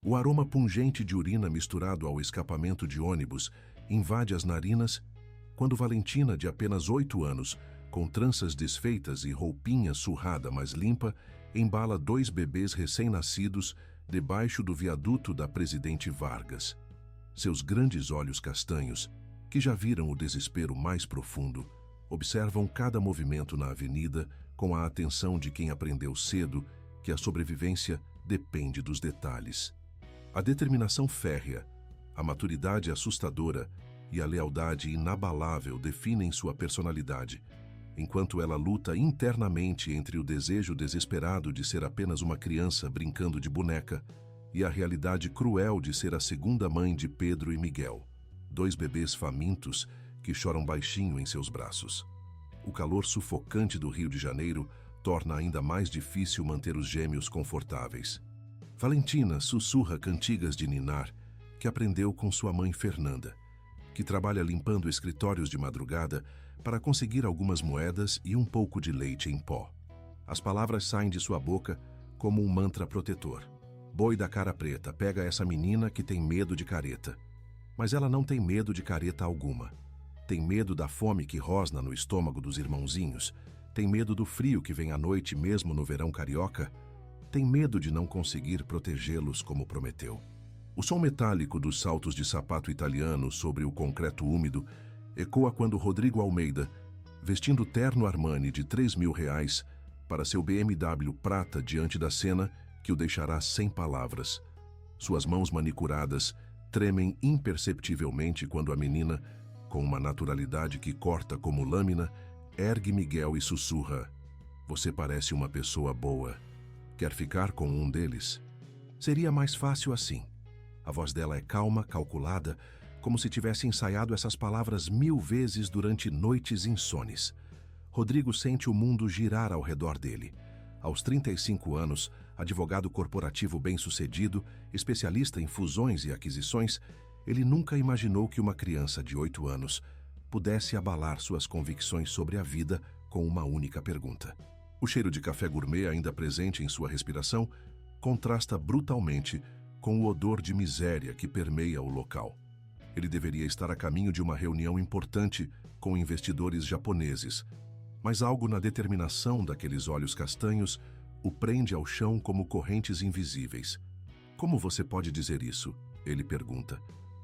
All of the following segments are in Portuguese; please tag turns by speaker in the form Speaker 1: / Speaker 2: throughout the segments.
Speaker 1: O aroma pungente de urina misturado ao escapamento de ônibus invade as narinas quando Valentina, de apenas 8 anos, com tranças desfeitas e roupinha surrada mas limpa, embala 2 bebês recém-nascidos debaixo do viaduto da Presidente Vargas. Seus grandes olhos castanhos, que já viram o desespero mais profundo, observam cada movimento na avenida com a atenção de quem aprendeu cedo que a sobrevivência depende dos detalhes. A determinação férrea, a maturidade assustadora e a lealdade inabalável definem sua personalidade, enquanto ela luta internamente entre o desejo desesperado de ser apenas uma criança brincando de boneca e a realidade cruel de ser a segunda mãe de Pedro e Miguel, 2 bebês famintos que choram baixinho em seus braços. O calor sufocante do Rio de Janeiro torna ainda mais difícil manter os gêmeos confortáveis. Valentina sussurra cantigas de ninar que aprendeu com sua mãe Fernanda, que trabalha limpando escritórios de madrugada para conseguir algumas moedas e um pouco de leite em pó. As palavras saem de sua boca como um mantra protetor. Boi da cara preta, pega essa menina que tem medo de careta. Mas ela não tem medo de careta alguma. Tem medo da fome que rosna no estômago dos irmãozinhos. Tem medo do frio que vem à noite mesmo no verão carioca. Tem medo de não conseguir protegê-los como prometeu. O som metálico dos saltos de sapato italiano sobre o concreto úmido ecoa quando Rodrigo Almeida, vestindo terno Armani de R$3.000 para seu BMW prata diante da cena que o deixará sem palavras. Suas mãos manicuradas tremem imperceptivelmente quando a menina, com uma naturalidade que corta como lâmina, ergue Miguel e sussurra: "Você parece uma pessoa boa. Quer ficar com um deles?" Seria mais fácil assim. A voz dela é calma, calculada, como se tivesse ensaiado essas palavras 1000 vezes durante noites insones. Rodrigo sente o mundo girar ao redor dele. Aos 35 anos, advogado corporativo bem-sucedido, especialista em fusões e aquisições, ele nunca imaginou que uma criança de 8 anos pudesse abalar suas convicções sobre a vida com uma única pergunta. O cheiro de café gourmet ainda presente em sua respiração contrasta brutalmente com o odor de miséria que permeia o local. Ele deveria estar a caminho de uma reunião importante com investidores japoneses, mas algo na determinação daqueles olhos castanhos o prende ao chão como correntes invisíveis. "Como você pode dizer isso?" ele pergunta,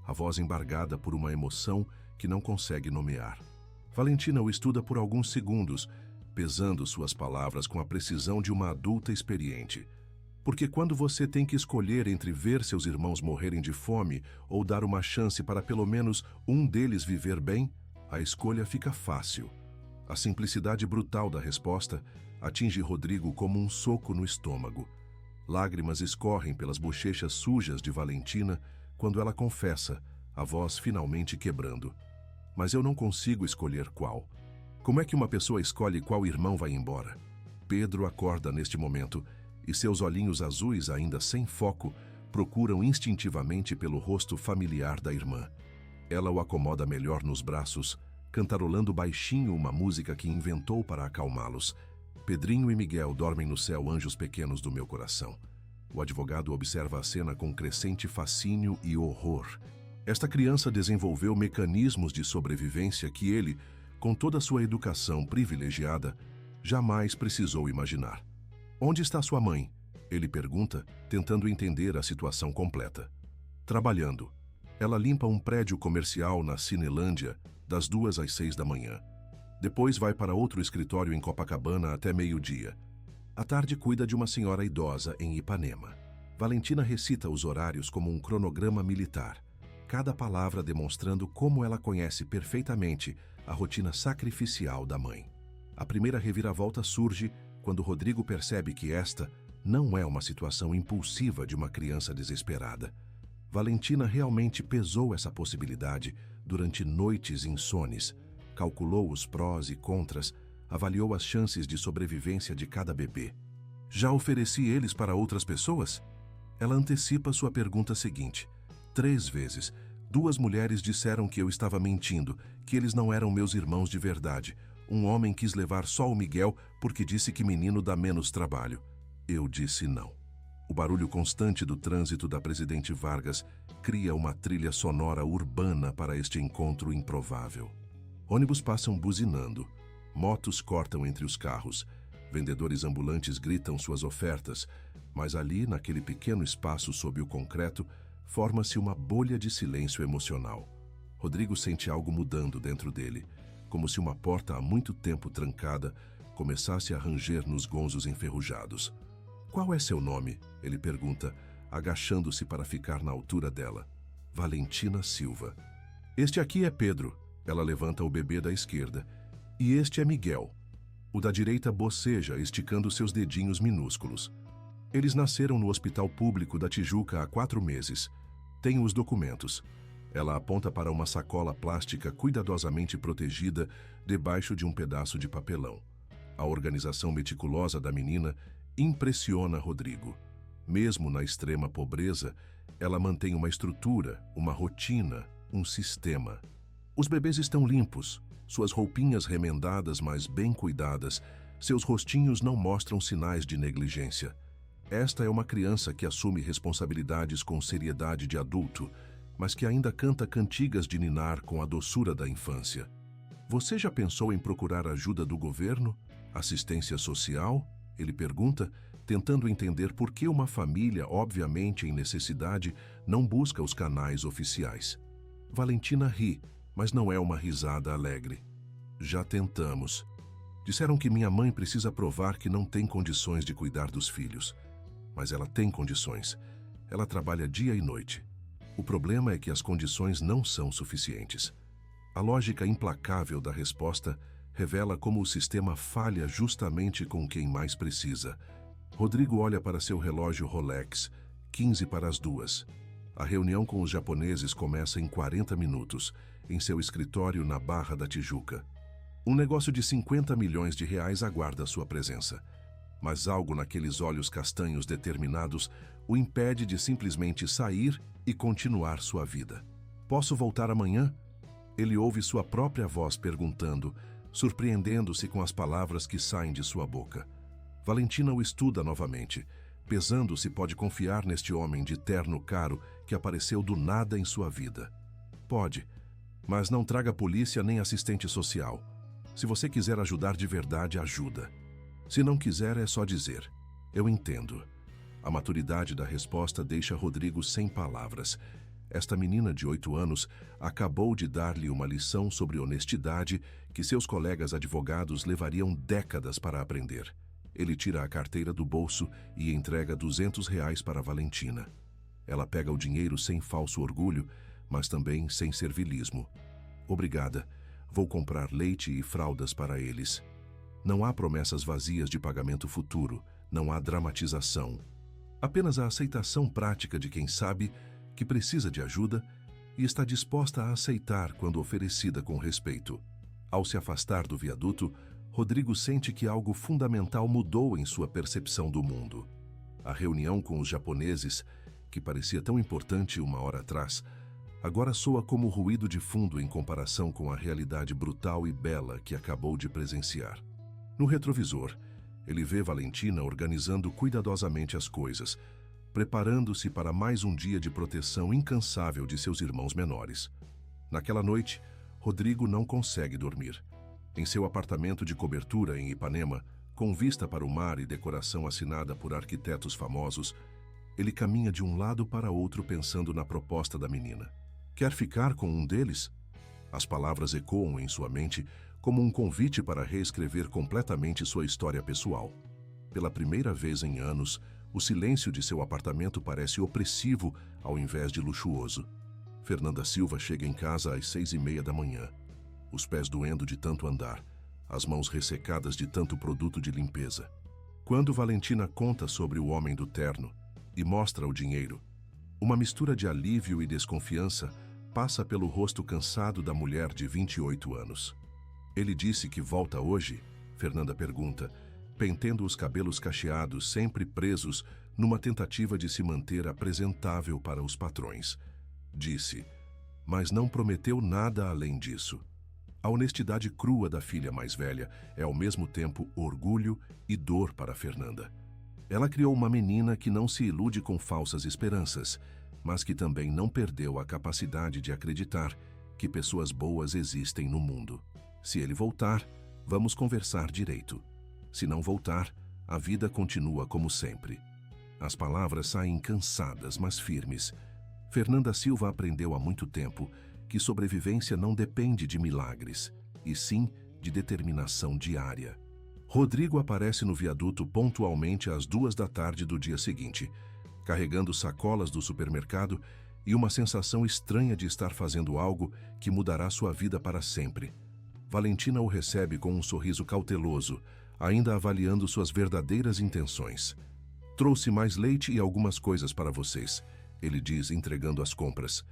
Speaker 1: a voz embargada por uma emoção que não consegue nomear. Valentina o estuda por alguns segundos, pesando suas palavras com a precisão de uma adulta experiente. Porque quando você tem que escolher entre ver seus irmãos morrerem de fome ou dar uma chance para pelo menos um deles viver bem, a escolha fica fácil. A simplicidade brutal da resposta atinge Rodrigo como um soco no estômago. Lágrimas escorrem pelas bochechas sujas de Valentina quando ela confessa, a voz finalmente quebrando: "Mas eu não consigo escolher qual. Como é que uma pessoa escolhe qual irmão vai embora?" Pedro acorda neste momento e seus olhinhos azuis, ainda sem foco, procuram instintivamente pelo rosto familiar da irmã. Ela o acomoda melhor nos braços, cantarolando baixinho uma música que inventou para acalmá-los. Pedrinho e Miguel dormem no céu, anjos pequenos do meu coração. O advogado observa a cena com crescente fascínio e horror. Esta criança desenvolveu mecanismos de sobrevivência que ele, com toda a sua educação privilegiada, jamais precisou imaginar. "Onde está sua mãe?" ele pergunta, tentando entender a situação completa. "Trabalhando. Ela limpa um prédio comercial na Cinelândia das 2 às 6 da manhã. Depois vai para outro escritório em Copacabana até meio-dia. À tarde cuida de uma senhora idosa em Ipanema." Valentina recita os horários como um cronograma militar, cada palavra demonstrando como ela conhece perfeitamente a rotina sacrificial da mãe. A primeira reviravolta surge quando Rodrigo percebe que esta não é uma situação impulsiva de uma criança desesperada. Valentina realmente pesou essa possibilidade durante noites insones, calculou os prós e contras, avaliou as chances de sobrevivência de cada bebê. "Já ofereci eles para outras pessoas?" Ela antecipa sua pergunta seguinte. 3 vezes, 2 mulheres disseram que eu estava mentindo, que eles não eram meus irmãos de verdade. Um homem quis levar só o Miguel porque disse que menino dá menos trabalho. Eu disse não. O barulho constante do trânsito da Presidente Vargas cria uma trilha sonora urbana para este encontro improvável. Ônibus passam buzinando, motos cortam entre os carros, vendedores ambulantes gritam suas ofertas, mas ali, naquele pequeno espaço sob o concreto, forma-se uma bolha de silêncio emocional. Rodrigo sente algo mudando dentro dele, como se uma porta há muito tempo trancada começasse a ranger nos gonzos enferrujados. "Qual é seu nome?" ele pergunta, agachando-se para ficar na altura dela. "Valentina Silva." "Este aqui é Pedro." Ela levanta o bebê da esquerda. "E este é Miguel." O da direita boceja, esticando seus dedinhos minúsculos. "Eles nasceram no hospital público da Tijuca há 4 meses. Tenho os documentos." Ela aponta para uma sacola plástica cuidadosamente protegida debaixo de um pedaço de papelão. A organização meticulosa da menina impressiona Rodrigo. Mesmo na extrema pobreza, ela mantém uma estrutura, uma rotina, um sistema. Os bebês estão limpos, suas roupinhas remendadas, mas bem cuidadas, seus rostinhos não mostram sinais de negligência. Esta é uma criança que assume responsabilidades com seriedade de adulto, mas que ainda canta cantigas de ninar com a doçura da infância. "Você já pensou em procurar ajuda do governo? Assistência social?" Ele pergunta, tentando entender por que uma família, obviamente em necessidade, não busca os canais oficiais. Valentina ri, mas não é uma risada alegre. "Já tentamos. Disseram que minha mãe precisa provar que não tem condições de cuidar dos filhos. Mas ela tem condições. Ela trabalha dia e noite. O problema é que as condições não são suficientes." A lógica implacável da resposta revela como o sistema falha justamente com quem mais precisa. Rodrigo olha para seu relógio Rolex, 15 para as 2. A reunião com os japoneses começa em 40 minutos, em seu escritório na Barra da Tijuca. Um negócio de 50 milhões de reais aguarda sua presença. Mas algo naqueles olhos castanhos determinados o impede de simplesmente sair e continuar sua vida. "Posso voltar amanhã?" Ele ouve sua própria voz perguntando, surpreendendo-se com as palavras que saem de sua boca. Valentina o estuda novamente, pesando se pode confiar neste homem de terno caro que apareceu do nada em sua vida. "Pode, mas não traga polícia nem assistente social. Se você quiser ajudar de verdade, ajuda. Se não quiser, é só dizer. Eu entendo." A maturidade da resposta deixa Rodrigo sem palavras. Esta menina de 8 anos acabou de dar-lhe uma lição sobre honestidade que seus colegas advogados levariam décadas para aprender. Ele tira a carteira do bolso e entrega R$ 200 para Valentina. Ela pega o dinheiro sem falso orgulho, mas também sem servilismo. "Obrigada. Vou comprar leite e fraldas para eles." Não há promessas vazias de pagamento futuro, não há dramatização. Apenas a aceitação prática de quem sabe que precisa de ajuda e está disposta a aceitar quando oferecida com respeito. Ao se afastar do viaduto, Rodrigo sente que algo fundamental mudou em sua percepção do mundo. A reunião com os japoneses, que parecia tão importante uma hora atrás, agora soa como ruído de fundo em comparação com a realidade brutal e bela que acabou de presenciar. No retrovisor, ele vê Valentina organizando cuidadosamente as coisas, preparando-se para mais um dia de proteção incansável de seus irmãos menores. Naquela noite, Rodrigo não consegue dormir. Em seu apartamento de cobertura em Ipanema, com vista para o mar e decoração assinada por arquitetos famosos, ele caminha de um lado para outro pensando na proposta da menina. Quer ficar com um deles? As palavras ecoam em sua mente como um convite para reescrever completamente sua história pessoal. Pela primeira vez em anos, o silêncio de seu apartamento parece opressivo ao invés de luxuoso. Fernanda Silva chega em casa às 6h30 da manhã. Os pés doendo de tanto andar, as mãos ressecadas de tanto produto de limpeza. Quando Valentina conta sobre o homem do terno e mostra o dinheiro, uma mistura de alívio e desconfiança passa pelo rosto cansado da mulher de 28 anos. "Ele disse que volta hoje?" Fernanda pergunta, pentendo os cabelos cacheados sempre presos numa tentativa de se manter apresentável para os patrões. Disse, mas não prometeu nada além disso. A honestidade crua da filha mais velha é ao mesmo tempo orgulho e dor para Fernanda. Ela criou uma menina que não se ilude com falsas esperanças, mas que também não perdeu a capacidade de acreditar que pessoas boas existem no mundo. Se ele voltar, vamos conversar direito. Se não voltar, a vida continua como sempre. As palavras saem cansadas, mas firmes. Fernanda Silva aprendeu há muito tempo que sobrevivência não depende de milagres, e sim de determinação diária. Rodrigo aparece no viaduto pontualmente às 2 da tarde do dia seguinte, carregando sacolas do supermercado e uma sensação estranha de estar fazendo algo que mudará sua vida para sempre. Valentina o recebe com um sorriso cauteloso, ainda avaliando suas verdadeiras intenções. "Trouxe mais leite e algumas coisas para vocês", ele diz, entregando as compras.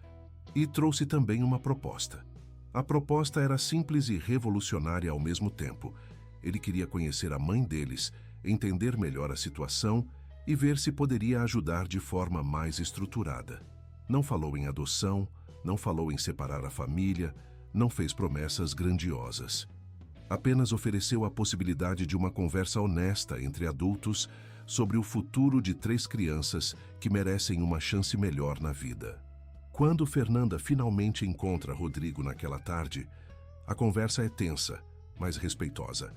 Speaker 1: "E trouxe também uma proposta." A proposta era simples e revolucionária ao mesmo tempo. Ele queria conhecer a mãe deles, entender melhor a situação e ver se poderia ajudar de forma mais estruturada. Não falou em adoção, não falou em separar a família, não fez promessas grandiosas. Apenas ofereceu a possibilidade de uma conversa honesta entre adultos sobre o futuro de 3 crianças que merecem uma chance melhor na vida. Quando Fernanda finalmente encontra Rodrigo naquela tarde, a conversa é tensa, mas respeitosa.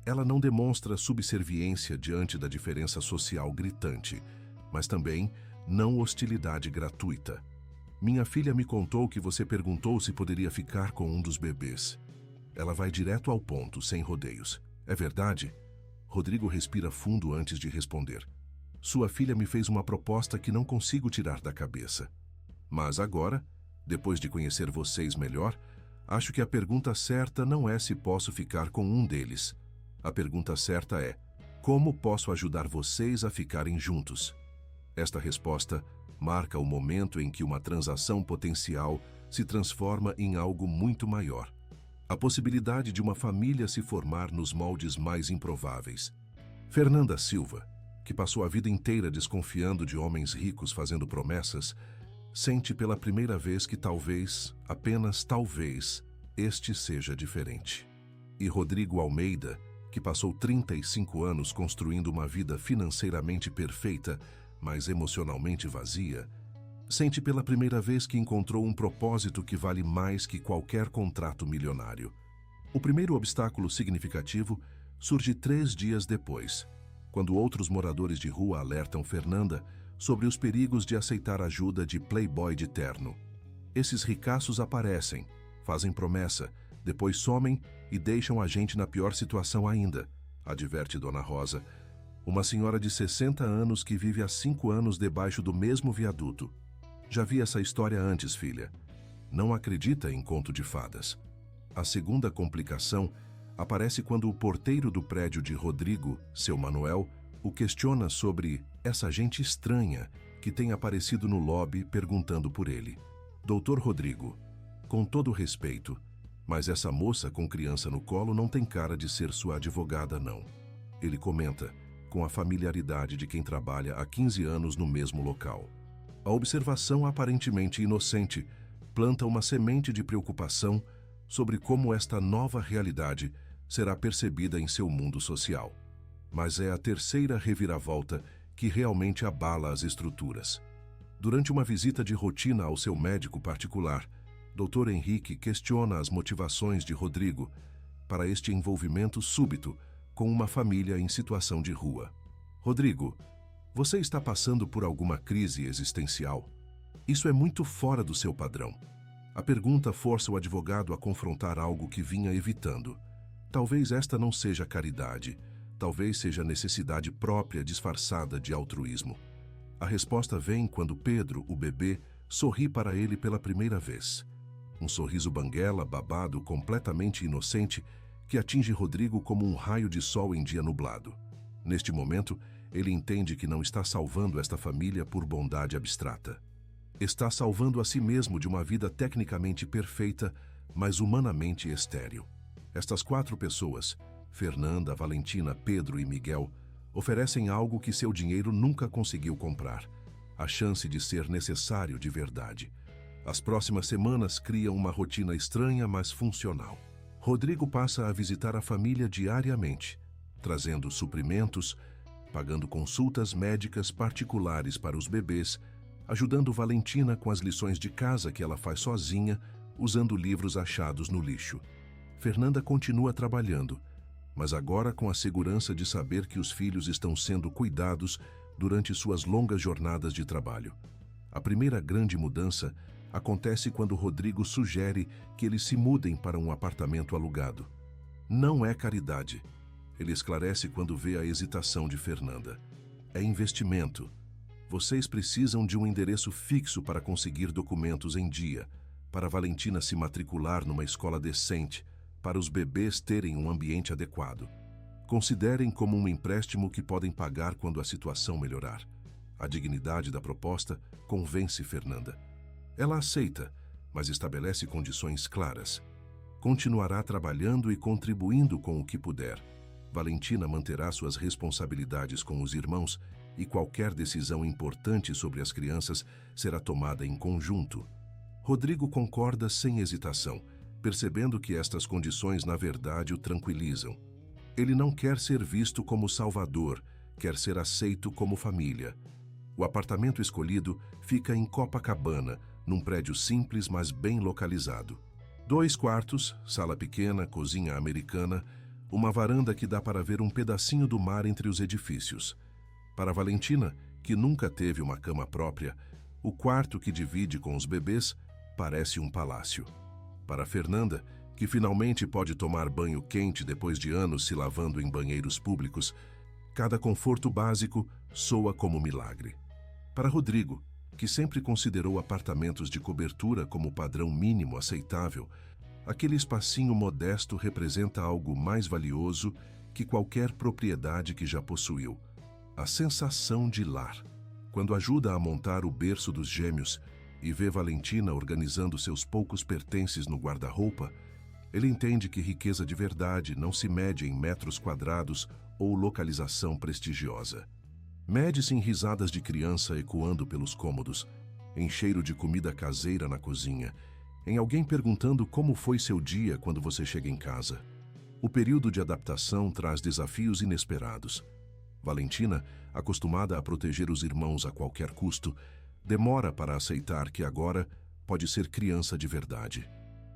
Speaker 1: Ela não demonstra subserviência diante da diferença social gritante, mas também não hostilidade gratuita. "Minha filha me contou que você perguntou se poderia ficar com um dos bebês." Ela vai direto ao ponto, sem rodeios. "É verdade?" Rodrigo respira fundo antes de responder. "Sua filha me fez uma proposta que não consigo tirar da cabeça. Mas agora, depois de conhecer vocês melhor, acho que a pergunta certa não é se posso ficar com um deles. A pergunta certa é: como posso ajudar vocês a ficarem juntos?" Esta resposta marca o momento em que uma transação potencial se transforma em algo muito maior. A possibilidade de uma família se formar nos moldes mais improváveis. Fernanda Silva, que passou a vida inteira desconfiando de homens ricos fazendo promessas, sente pela primeira vez que talvez, apenas talvez, este seja diferente. E Rodrigo Almeida, que passou 35 anos construindo uma vida financeiramente perfeita, mas emocionalmente vazia, sente pela primeira vez que encontrou um propósito que vale mais que qualquer contrato milionário. O primeiro obstáculo significativo surge 3 dias depois, quando outros moradores de rua alertam Fernanda sobre os perigos de aceitar ajuda de playboy de terno. Esses ricaços aparecem, fazem promessa, depois somem e deixam a gente na pior situação ainda, adverte Dona Rosa, uma senhora de 60 anos que vive há 5 anos debaixo do mesmo viaduto. "Já vi essa história antes, filha. Não acredita em conto de fadas." A segunda complicação aparece quando o porteiro do prédio de Rodrigo, seu Manuel, o questiona sobre essa gente estranha que tem aparecido no lobby perguntando por ele. "Doutor Rodrigo, com todo respeito, mas essa moça com criança no colo não tem cara de ser sua advogada, não." Ele comenta, com a familiaridade de quem trabalha há 15 anos no mesmo local. A observação aparentemente inocente planta uma semente de preocupação sobre como esta nova realidade será percebida em seu mundo social. Mas é a terceira reviravolta que realmente abala as estruturas. Durante uma visita de rotina ao seu médico particular, Dr. Henrique questiona as motivações de Rodrigo para este envolvimento súbito com uma família em situação de rua. "Rodrigo, você está passando por alguma crise existencial? Isso é muito fora do seu padrão." A pergunta força o advogado a confrontar algo que vinha evitando. Talvez esta não seja caridade, talvez seja necessidade própria disfarçada de altruísmo. A resposta vem quando Pedro, o bebê, sorri para ele pela primeira vez. Um sorriso banguela, babado, completamente inocente, que atinge Rodrigo como um raio de sol em dia nublado. Neste momento, ele entende que não está salvando esta família por bondade abstrata. Está salvando a si mesmo de uma vida tecnicamente perfeita, mas humanamente estéril. Estas 4 pessoas, Fernanda, Valentina, Pedro e Miguel, oferecem algo que seu dinheiro nunca conseguiu comprar: a chance de ser necessário de verdade. As próximas semanas criam uma rotina estranha, mas funcional. Rodrigo passa a visitar a família diariamente, trazendo suprimentos, pagando consultas médicas particulares para os bebês, ajudando Valentina com as lições de casa que ela faz sozinha, usando livros achados no lixo. Fernanda continua trabalhando, mas agora com a segurança de saber que os filhos estão sendo cuidados durante suas longas jornadas de trabalho. A primeira grande mudança acontece quando Rodrigo sugere que eles se mudem para um apartamento alugado. Não é caridade. Ele esclarece quando vê a hesitação de Fernanda. É investimento. Vocês precisam de um endereço fixo para conseguir documentos em dia, para Valentina se matricular numa escola decente, para os bebês terem um ambiente adequado. Considerem como um empréstimo que podem pagar quando a situação melhorar. A dignidade da proposta convence Fernanda. Ela aceita, mas estabelece condições claras. Continuará trabalhando e contribuindo com o que puder. Valentina manterá suas responsabilidades com os irmãos e qualquer decisão importante sobre as crianças será tomada em conjunto. Rodrigo concorda sem hesitação, percebendo que estas condições na verdade o tranquilizam. Ele não quer ser visto como salvador, quer ser aceito como família. O apartamento escolhido fica em Copacabana, num prédio simples, mas bem localizado. 2 quartos, sala pequena, cozinha americana, uma varanda que dá para ver um pedacinho do mar entre os edifícios. Para Valentina, que nunca teve uma cama própria, o quarto que divide com os bebês parece um palácio. Para Fernanda, que finalmente pode tomar banho quente depois de anos se lavando em banheiros públicos, cada conforto básico soa como milagre. Para Rodrigo, que sempre considerou apartamentos de cobertura como padrão mínimo aceitável, aquele espacinho modesto representa algo mais valioso que qualquer propriedade que já possuiu. A sensação de lar. Quando ajuda a montar o berço dos gêmeos e vê Valentina organizando seus poucos pertences no guarda-roupa, ele entende que riqueza de verdade não se mede em metros quadrados ou localização prestigiosa. Mede-se em risadas de criança ecoando pelos cômodos, em cheiro de comida caseira na cozinha, em alguém perguntando como foi seu dia quando você chega em casa. O período de adaptação traz desafios inesperados. Valentina, acostumada a proteger os irmãos a qualquer custo, demora para aceitar que agora pode ser criança de verdade.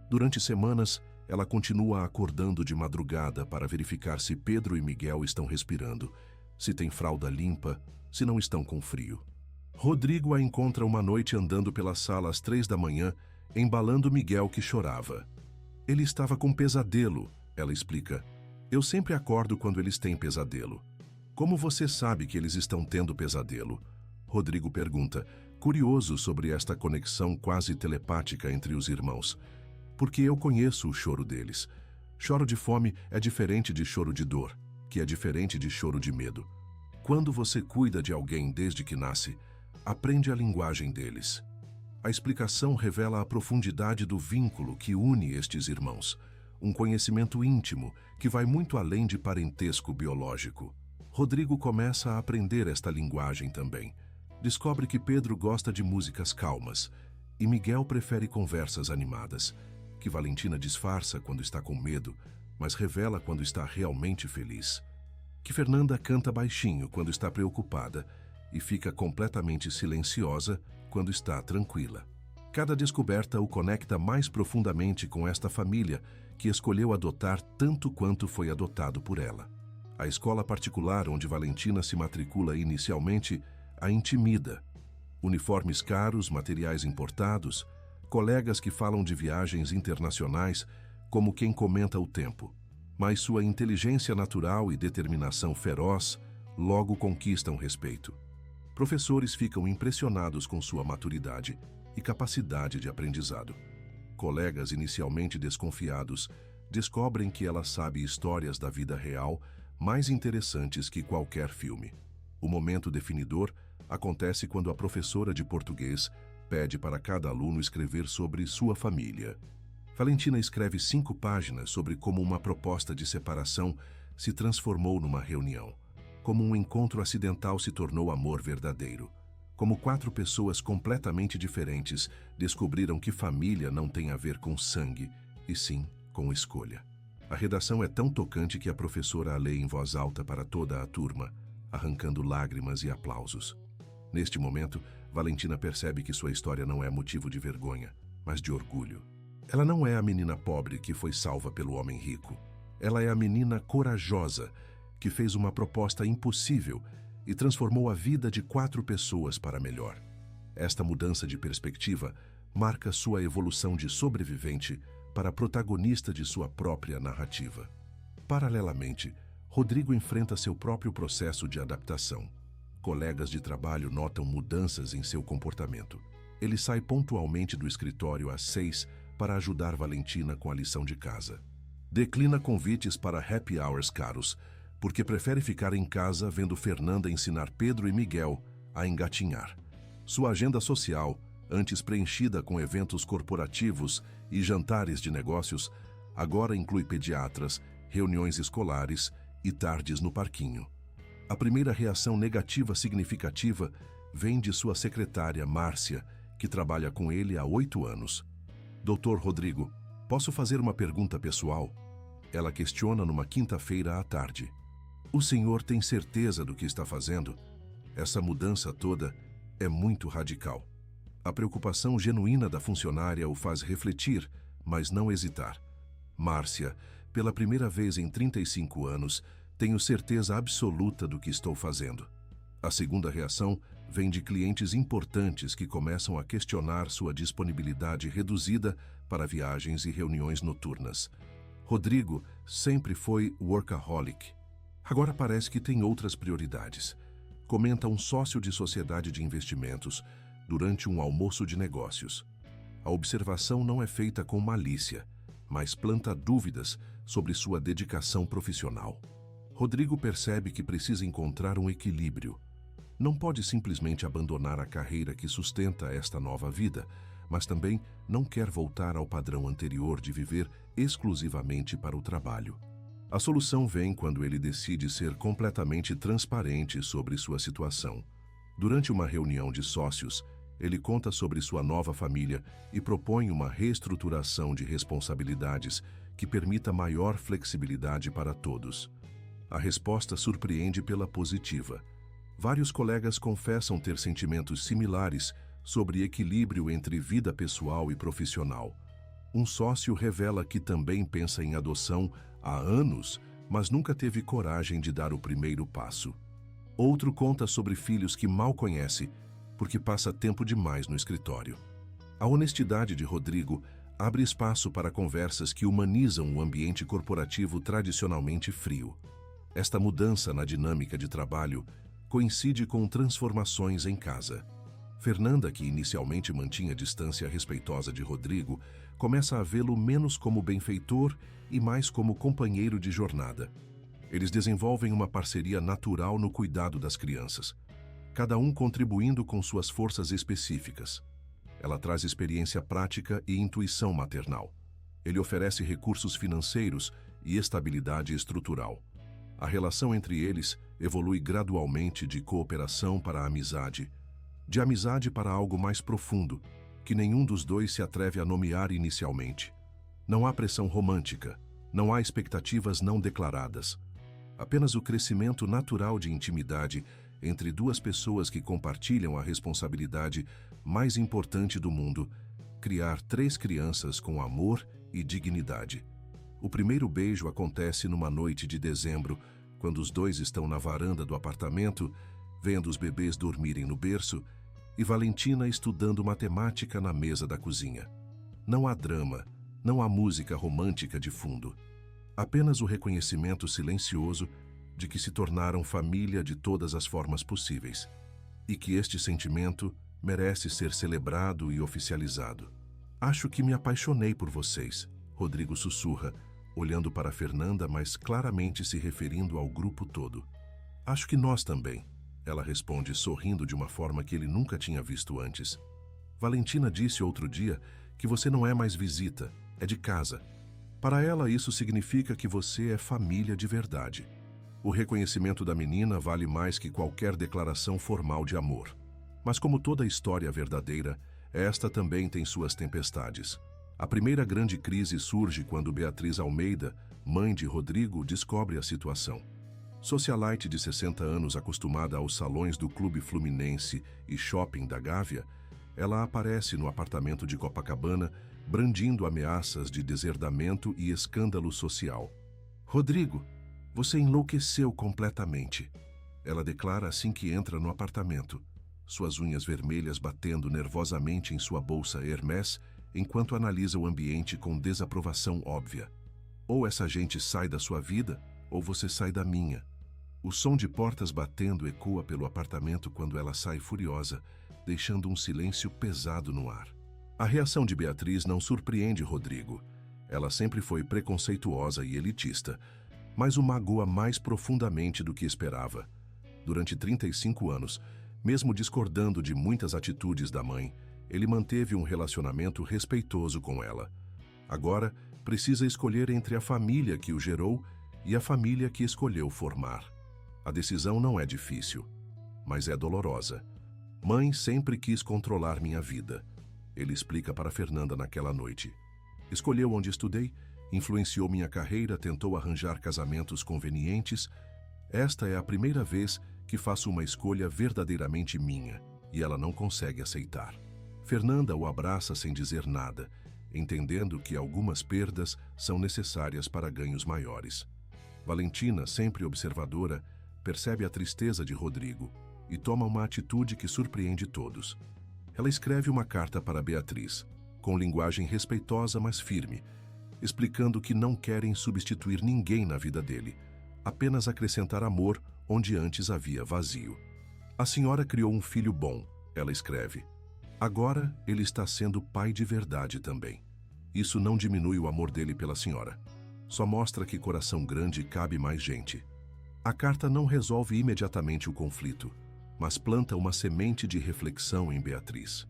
Speaker 1: Durante semanas, ela continua acordando de madrugada para verificar se Pedro e Miguel estão respirando, se tem fralda limpa, se não estão com frio. Rodrigo a encontra uma noite andando pela sala às 3 da manhã, embalando Miguel que chorava. Ele estava com pesadelo, ela explica. Eu sempre acordo quando eles têm pesadelo. Como você sabe que eles estão tendo pesadelo? Rodrigo pergunta, curioso sobre esta conexão quase telepática entre os irmãos. Porque eu conheço o choro deles. Choro de fome é diferente de choro de dor, que é diferente de choro de medo. Quando você cuida de alguém desde que nasce, aprende a linguagem deles. A explicação revela a profundidade do vínculo que une estes irmãos, um conhecimento íntimo que vai muito além de parentesco biológico. Rodrigo começa a aprender esta linguagem também. Descobre que Pedro gosta de músicas calmas e Miguel prefere conversas animadas, que Valentina disfarça quando está com medo, mas revela quando está realmente feliz. Que Fernanda canta baixinho quando está preocupada e fica completamente silenciosa quando está tranquila. Cada descoberta o conecta mais profundamente com esta família que escolheu adotar tanto quanto foi adotado por ela. A escola particular onde Valentina se matricula inicialmente a intimida. Uniformes caros, materiais importados, colegas que falam de viagens internacionais como quem comenta o tempo. Mas sua inteligência natural e determinação feroz logo conquistam respeito. Professores ficam impressionados com sua maturidade e capacidade de aprendizado. Colegas inicialmente desconfiados descobrem que ela sabe histórias da vida real mais interessantes que qualquer filme. O momento definidor acontece quando a professora de português pede para cada aluno escrever sobre sua família. Valentina escreve 5 páginas sobre como uma proposta de separação se transformou numa reunião, como um encontro acidental se tornou amor verdadeiro, como 4 pessoas completamente diferentes descobriram que família não tem a ver com sangue, e sim com escolha. A redação é tão tocante que a professora a lê em voz alta para toda a turma. arrancando lágrimas e aplausos. Neste momento, Valentina percebe que sua história não é motivo de vergonha, mas de orgulho. Ela não é a menina pobre que foi salva pelo homem rico. Ela é a menina corajosa que fez uma proposta impossível e transformou a vida de 4 pessoas para melhor. Esta mudança de perspectiva marca sua evolução de sobrevivente para protagonista de sua própria narrativa. Paralelamente, Rodrigo enfrenta seu próprio processo de adaptação. Colegas de trabalho notam mudanças em seu comportamento. Ele sai pontualmente do escritório às 6 para ajudar Valentina com a lição de casa. Declina convites para happy hours caros, porque prefere ficar em casa vendo Fernanda ensinar Pedro e Miguel a engatinhar. Sua agenda social, antes preenchida com eventos corporativos e jantares de negócios, agora inclui pediatras, reuniões escolares e tardes no parquinho. A primeira reação negativa significativa vem de sua secretária, Márcia, que trabalha com ele há 8 anos. Doutor Rodrigo, posso fazer uma pergunta pessoal? Ela questiona numa quinta-feira à tarde. O senhor tem certeza do que está fazendo? Essa mudança toda é muito radical. A preocupação genuína da funcionária o faz refletir, mas não hesitar. Márcia, pela primeira vez em 35 anos, tenho certeza absoluta do que estou fazendo. A segunda reação vem de clientes importantes que começam a questionar sua disponibilidade reduzida para viagens e reuniões noturnas. Rodrigo sempre foi workaholic. Agora parece que tem outras prioridades. Comenta um sócio de sociedade de investimentos durante um almoço de negócios. A observação não é feita com malícia, mas planta dúvidas sobre sua dedicação profissional. Rodrigo percebe que precisa encontrar um equilíbrio. Não pode simplesmente abandonar a carreira que sustenta esta nova vida, mas também não quer voltar ao padrão anterior de viver exclusivamente para o trabalho. A solução vem quando ele decide ser completamente transparente sobre sua situação. Durante uma reunião de sócios, ele conta sobre sua nova família e propõe uma reestruturação de responsabilidades que permita maior flexibilidade para todos. A resposta surpreende pela positiva. Vários colegas confessam ter sentimentos similares sobre equilíbrio entre vida pessoal e profissional. Um sócio revela que também pensa em adoção há anos, mas nunca teve coragem de dar o primeiro passo. Outro conta sobre filhos que mal conhece, porque passa tempo demais no escritório. A honestidade de Rodrigo abre espaço para conversas que humanizam o ambiente corporativo tradicionalmente frio. Esta mudança na dinâmica de trabalho coincide com transformações em casa. Fernanda, que inicialmente mantinha distância respeitosa de Rodrigo, começa a vê-lo menos como benfeitor e mais como companheiro de jornada. Eles desenvolvem uma parceria natural no cuidado das crianças, cada um contribuindo com suas forças específicas. Ela traz experiência prática e intuição maternal. Ele oferece recursos financeiros e estabilidade estrutural. A relação entre eles evolui gradualmente de cooperação para amizade, de amizade para algo mais profundo, que nenhum dos dois se atreve a nomear inicialmente. Não há pressão romântica, não há expectativas não declaradas. Apenas o crescimento natural de intimidade entre duas pessoas que compartilham a responsabilidade mais importante do mundo, criar 3 crianças com amor e dignidade. O primeiro beijo acontece numa noite de dezembro, quando os dois estão na varanda do apartamento, vendo os bebês dormirem no berço, e Valentina estudando matemática na mesa da cozinha. Não há drama, não há música romântica de fundo. Apenas o reconhecimento silencioso de que se tornaram família de todas as formas possíveis, e que este sentimento merece ser celebrado e oficializado. Acho que me apaixonei por vocês, Rodrigo sussurra, olhando para Fernanda, mas claramente se referindo ao grupo todo. Acho que nós também, ela responde, sorrindo de uma forma que ele nunca tinha visto antes. Valentina disse outro dia que você não é mais visita, é de casa. Para ela, isso significa que você é família de verdade. O reconhecimento da menina vale mais que qualquer declaração formal de amor. Mas como toda história verdadeira, esta também tem suas tempestades. A primeira grande crise surge quando Beatriz Almeida, mãe de Rodrigo, descobre a situação. Socialite de 60 anos acostumada aos salões do Clube Fluminense e shopping da Gávea, ela aparece no apartamento de Copacabana, brandindo ameaças de deserdamento e escândalo social. "Rodrigo, você enlouqueceu completamente", ela declara assim que entra no apartamento, suas unhas vermelhas batendo nervosamente em sua bolsa Hermès, enquanto analisa o ambiente com desaprovação óbvia. "Ou essa gente sai da sua vida, ou você sai da minha." O som de portas batendo ecoa pelo apartamento quando ela sai furiosa, deixando um silêncio pesado no ar. A reação de Beatriz não surpreende Rodrigo. Ela sempre foi preconceituosa e elitista, mas o magoa mais profundamente do que esperava. Durante 35 anos, mesmo discordando de muitas atitudes da mãe, ele manteve um relacionamento respeitoso com ela. Agora, precisa escolher entre a família que o gerou e a família que escolheu formar. A decisão não é difícil, mas é dolorosa. "Mãe sempre quis controlar minha vida", ele explica para Fernanda naquela noite. "Escolheu onde estudei, influenciou minha carreira, tentou arranjar casamentos convenientes. Esta é a primeira vez que faço uma escolha verdadeiramente minha, e ela não consegue aceitar." Fernanda o abraça sem dizer nada, entendendo que algumas perdas são necessárias para ganhos maiores. Valentina, sempre observadora, percebe a tristeza de Rodrigo e toma uma atitude que surpreende todos. Ela escreve uma carta para Beatriz, com linguagem respeitosa mas firme, explicando que não querem substituir ninguém na vida dele, apenas acrescentar amor onde antes havia vazio. "A senhora criou um filho bom", ela escreve. "Agora ele está sendo pai de verdade também. Isso não diminui o amor dele pela senhora. Só mostra que coração grande cabe mais gente." A carta não resolve imediatamente o conflito, mas planta uma semente de reflexão em Beatriz.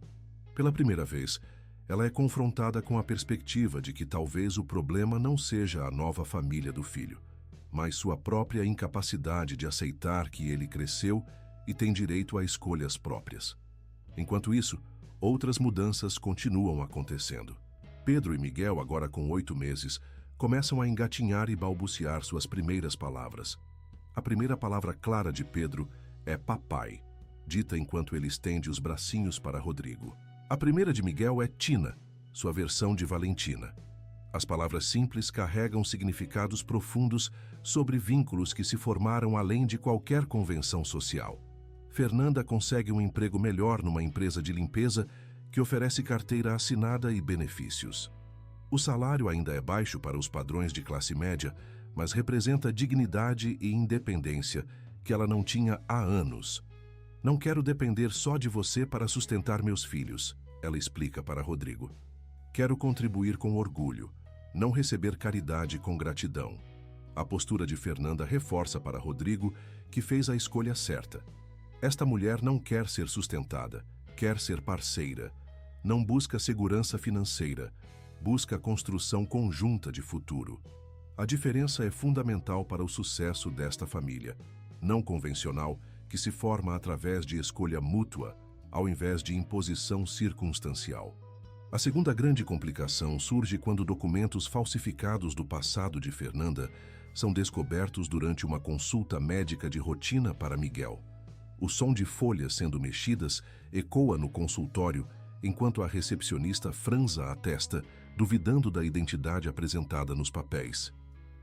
Speaker 1: Pela primeira vez, ela é confrontada com a perspectiva de que talvez o problema não seja a nova família do filho, mas sua própria incapacidade de aceitar que ele cresceu e tem direito a escolhas próprias. Enquanto isso, outras mudanças continuam acontecendo. Pedro e Miguel, agora com 8 meses, começam a engatinhar e balbuciar suas primeiras palavras. A primeira palavra clara de Pedro é papai, dita enquanto ele estende os bracinhos para Rodrigo. A primeira de Miguel é Tina, sua versão de Valentina. As palavras simples carregam significados profundos sobre vínculos que se formaram além de qualquer convenção social. Fernanda consegue um emprego melhor numa empresa de limpeza que oferece carteira assinada e benefícios. O salário ainda é baixo para os padrões de classe média, mas representa dignidade e independência que ela não tinha há anos. "Não quero depender só de você para sustentar meus filhos", ela explica para Rodrigo. "Quero contribuir com orgulho, não receber caridade com gratidão." A postura de Fernanda reforça para Rodrigo que fez a escolha certa. Esta mulher não quer ser sustentada, quer ser parceira. Não busca segurança financeira, busca a construção conjunta de futuro. A diferença é fundamental para o sucesso desta família, não convencional, que se forma através de escolha mútua, ao invés de imposição circunstancial. A segunda grande complicação surge quando documentos falsificados do passado de Fernanda são descobertos durante uma consulta médica de rotina para Miguel. O som de folhas sendo mexidas ecoa no consultório, enquanto a recepcionista franza a testa, duvidando da identidade apresentada nos papéis.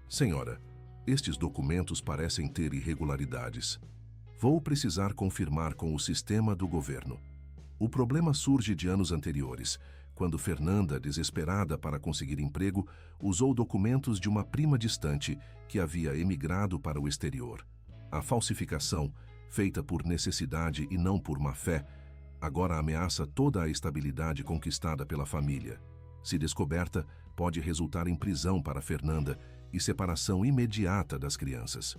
Speaker 1: "Senhora, estes documentos parecem ter irregularidades. Vou precisar confirmar com o sistema do governo." O problema surge de anos anteriores, quando Fernanda, desesperada para conseguir emprego, usou documentos de uma prima distante que havia emigrado para o exterior. A falsificação, feita por necessidade e não por má fé, agora ameaça toda a estabilidade conquistada pela família. Se descoberta, pode resultar em prisão para Fernanda e separação imediata das crianças.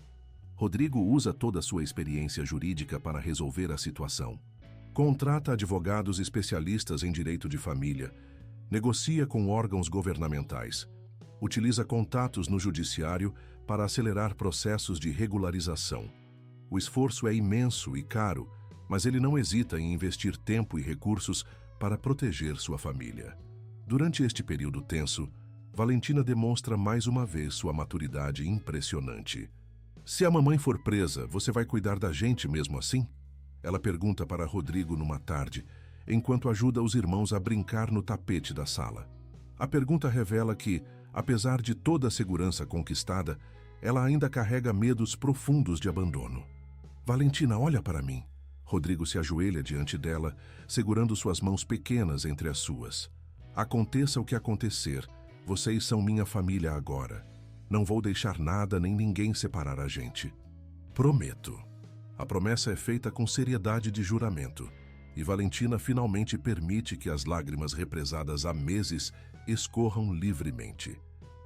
Speaker 1: Rodrigo usa toda a sua experiência jurídica para resolver a situação. Contrata advogados especialistas em direito de família, negocia com órgãos governamentais, utiliza contatos no judiciário para acelerar processos de regularização. O esforço é imenso e caro, mas ele não hesita em investir tempo e recursos para proteger sua família. Durante este período tenso, Valentina demonstra mais uma vez sua maturidade impressionante. Se a mamãe for presa, você vai cuidar da gente mesmo assim? Ela pergunta para Rodrigo numa tarde, enquanto ajuda os irmãos a brincar no tapete da sala. A pergunta revela que, apesar de toda a segurança conquistada, ela ainda carrega medos profundos de abandono. Valentina, olha para mim. Rodrigo se ajoelha diante dela, segurando suas mãos pequenas entre as suas. Aconteça o que acontecer, vocês são minha família agora. Não vou deixar nada nem ninguém separar a gente. Prometo. A promessa é feita com seriedade de juramento, e Valentina finalmente permite que as lágrimas represadas há meses escorram livremente.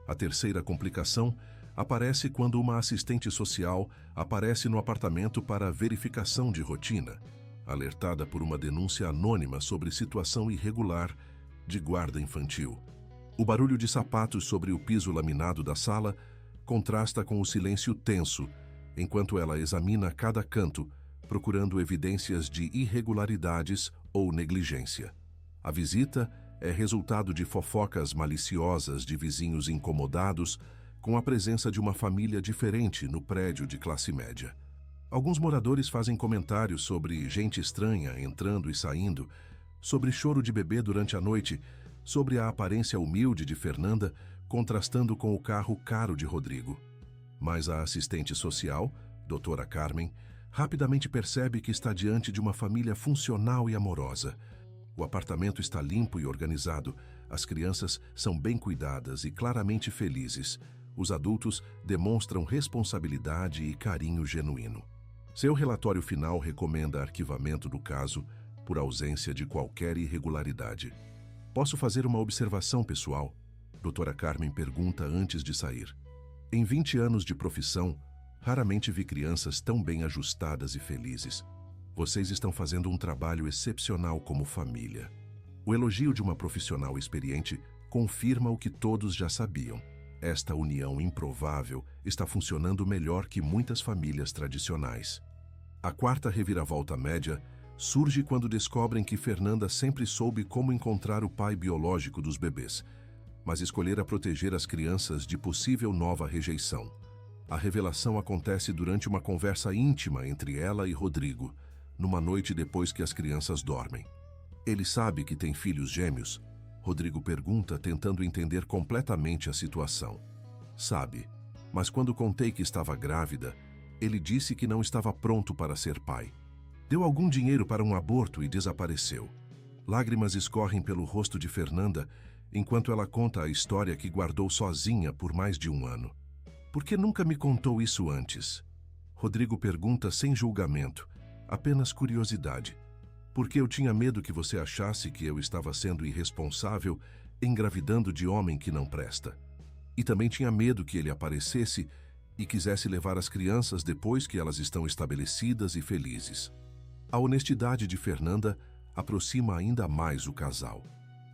Speaker 1: A terceira complicação aparece quando uma assistente social aparece no apartamento para verificação de rotina, alertada por uma denúncia anônima sobre situação irregular de guarda infantil. O barulho de sapatos sobre o piso laminado da sala contrasta com o silêncio tenso, enquanto ela examina cada canto, procurando evidências de irregularidades ou negligência. A visita é resultado de fofocas maliciosas de vizinhos incomodados com a presença de uma família diferente no prédio de classe média. Alguns moradores fazem comentários sobre gente estranha entrando e saindo, sobre choro de bebê durante a noite, sobre a aparência humilde de Fernanda contrastando com o carro caro de Rodrigo. Mas a assistente social, doutora Carmen, rapidamente percebe que está diante de uma família funcional e amorosa. O apartamento está limpo e organizado, as crianças são bem cuidadas e claramente felizes. Os adultos demonstram responsabilidade e carinho genuíno. Seu relatório final recomenda arquivamento do caso por ausência de qualquer irregularidade. Posso fazer uma observação pessoal? Doutora Carmen pergunta antes de sair. Em 20 anos de profissão, raramente vi crianças tão bem ajustadas e felizes. Vocês estão fazendo um trabalho excepcional como família. O elogio de uma profissional experiente confirma o que todos já sabiam. Esta união improvável está funcionando melhor que muitas famílias tradicionais. A quarta reviravolta média surge quando descobrem que Fernanda sempre soube como encontrar o pai biológico dos bebês, mas escolhera proteger as crianças de possível nova rejeição. A revelação acontece durante uma conversa íntima entre ela e Rodrigo, numa noite depois que as crianças dormem. Ele sabe que tem filhos gêmeos? Rodrigo pergunta, tentando entender completamente a situação. Sabe, mas quando contei que estava grávida, ele disse que não estava pronto para ser pai. Deu algum dinheiro para um aborto e desapareceu. Lágrimas escorrem pelo rosto de Fernanda enquanto ela conta a história que guardou sozinha por mais de um ano. Por que nunca me contou isso antes? Rodrigo pergunta sem julgamento, apenas curiosidade. Porque eu tinha medo que você achasse que eu estava sendo irresponsável, engravidando de homem que não presta. E também tinha medo que ele aparecesse e quisesse levar as crianças depois que elas estão estabelecidas e felizes. A honestidade de Fernanda aproxima ainda mais o casal.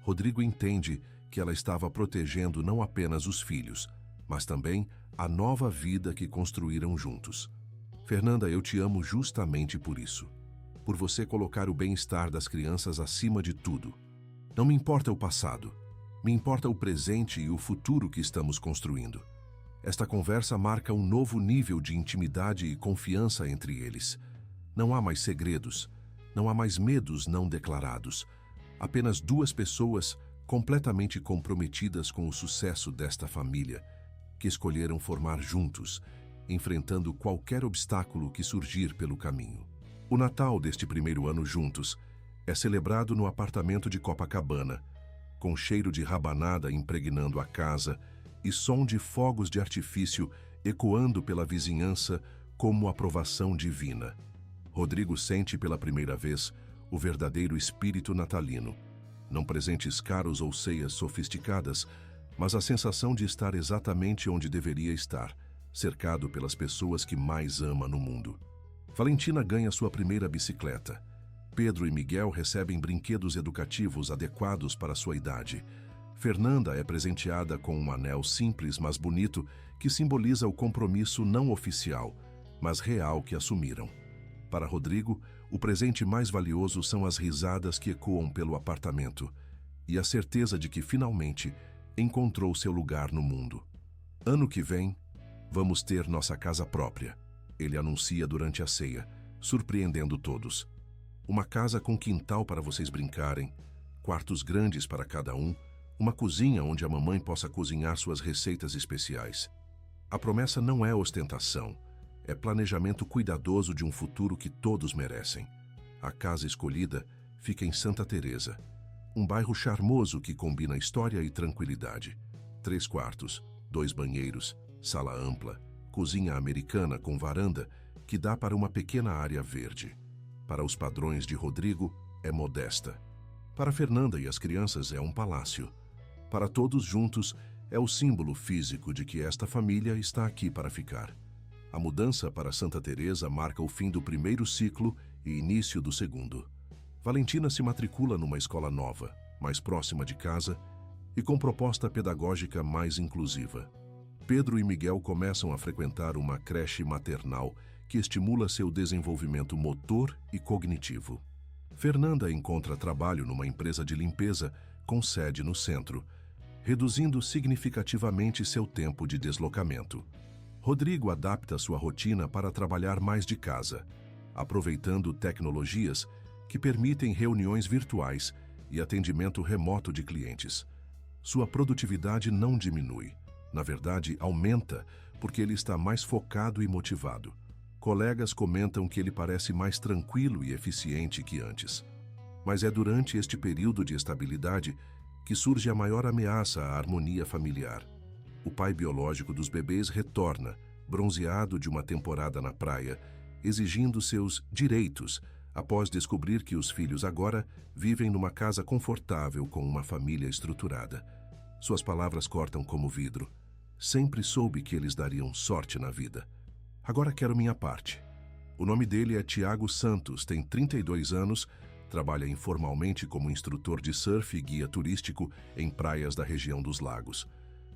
Speaker 1: Rodrigo entende que ela estava protegendo não apenas os filhos, mas também a nova vida que construíram juntos. Fernanda, eu te amo justamente por isso. Por você colocar o bem-estar das crianças acima de tudo. Não me importa o passado, me importa o presente e o futuro que estamos construindo. Esta conversa marca um novo nível de intimidade e confiança entre eles. Não há mais segredos, não há mais medos não declarados. Apenas duas pessoas completamente comprometidas com o sucesso desta família, que escolheram formar juntos, enfrentando qualquer obstáculo que surgir pelo caminho. O Natal deste primeiro ano juntos é celebrado no apartamento de Copacabana, com cheiro de rabanada impregnando a casa e som de fogos de artifício ecoando pela vizinhança como aprovação divina. Rodrigo sente pela primeira vez o verdadeiro espírito natalino. Não presentes caros ou ceias sofisticadas, mas a sensação de estar exatamente onde deveria estar, cercado pelas pessoas que mais ama no mundo. Valentina ganha sua primeira bicicleta. Pedro e Miguel recebem brinquedos educativos adequados para sua idade. Fernanda é presenteada com um anel simples, mas bonito, que simboliza o compromisso não oficial, mas real que assumiram. Para Rodrigo, o presente mais valioso são as risadas que ecoam pelo apartamento e a certeza de que, finalmente, encontrou seu lugar no mundo. Ano que vem, Vamos ter nossa casa própria, ele anuncia durante a ceia, surpreendendo todos. Uma casa com quintal para vocês brincarem, quartos grandes para cada um, uma cozinha onde a mamãe possa cozinhar suas receitas especiais. A promessa não é ostentação, é planejamento cuidadoso de um futuro que todos merecem. A casa escolhida fica em Santa Teresa, um bairro charmoso que combina história e tranquilidade. 3 quartos, 2 banheiros, sala ampla, cozinha americana com varanda que dá para uma pequena área verde. Para os padrões de Rodrigo, é modesta. Para Fernanda e as crianças, é um palácio. Para todos juntos, é o símbolo físico de que esta família está aqui para ficar. A mudança para Santa Teresa marca o fim do primeiro ciclo e início do segundo. Valentina se matricula numa escola nova, mais próxima de casa e com proposta pedagógica mais inclusiva. Pedro e Miguel começam a frequentar uma creche maternal que estimula seu desenvolvimento motor e cognitivo. Fernanda encontra trabalho numa empresa de limpeza com sede no centro, reduzindo significativamente seu tempo de deslocamento. Rodrigo adapta sua rotina para trabalhar mais de casa, aproveitando tecnologias que permitem reuniões virtuais e atendimento remoto de clientes. Sua produtividade não diminui. Na verdade, aumenta, porque ele está mais focado e motivado. Colegas comentam que ele parece mais tranquilo e eficiente que antes. Mas é durante este período de estabilidade que surge a maior ameaça à harmonia familiar. O pai biológico dos bebês retorna, bronzeado de uma temporada na praia, exigindo seus direitos, após descobrir que os filhos agora vivem numa casa confortável com uma família estruturada. Suas palavras cortam como vidro. Sempre soube que eles dariam sorte na vida. Agora quero minha parte. O nome dele é Tiago Santos, tem 32 anos, trabalha informalmente como instrutor de surf e guia turístico em praias da região dos lagos.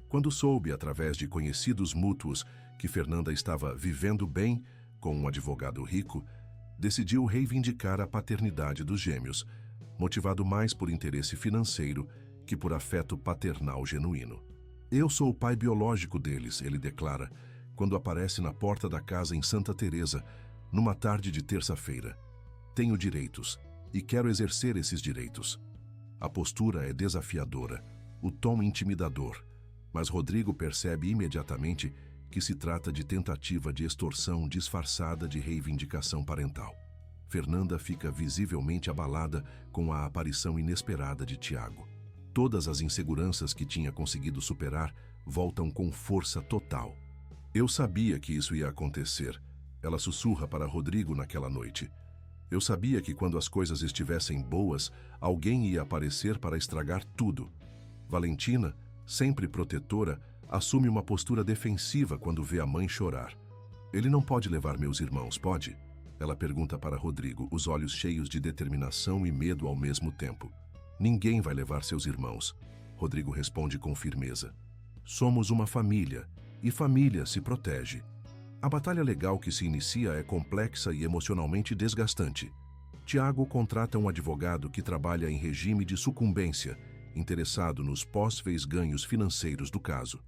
Speaker 1: Quando soube, através de conhecidos mútuos, que Fernanda estava vivendo bem com um advogado rico, decidiu reivindicar a paternidade dos gêmeos, motivado mais por interesse financeiro que por afeto paternal genuíno. Eu sou o pai biológico deles, ele declara, quando aparece na porta da casa em Santa Teresa, numa tarde de terça-feira. Tenho direitos e quero exercer esses direitos. A postura é desafiadora, o tom intimidador, mas Rodrigo percebe imediatamente que se trata de tentativa de extorsão disfarçada de reivindicação parental. Fernanda fica visivelmente abalada com a aparição inesperada de Tiago. Todas as inseguranças que tinha conseguido superar voltam com força total. Eu sabia que isso ia acontecer, ela sussurra para Rodrigo naquela noite. Eu sabia que quando as coisas estivessem boas, alguém ia aparecer para estragar tudo. Valentina, sempre protetora, assume uma postura defensiva quando vê a mãe chorar. Ele não pode levar meus irmãos, pode? Ela pergunta para Rodrigo, os olhos cheios de determinação e medo ao mesmo tempo. Ninguém vai levar seus irmãos, Rodrigo responde com firmeza. Somos uma família, e família se protege. A batalha legal que se inicia é complexa e emocionalmente desgastante. Tiago contrata um advogado que trabalha em regime de sucumbência, interessado nos possíveis ganhos financeiros do caso.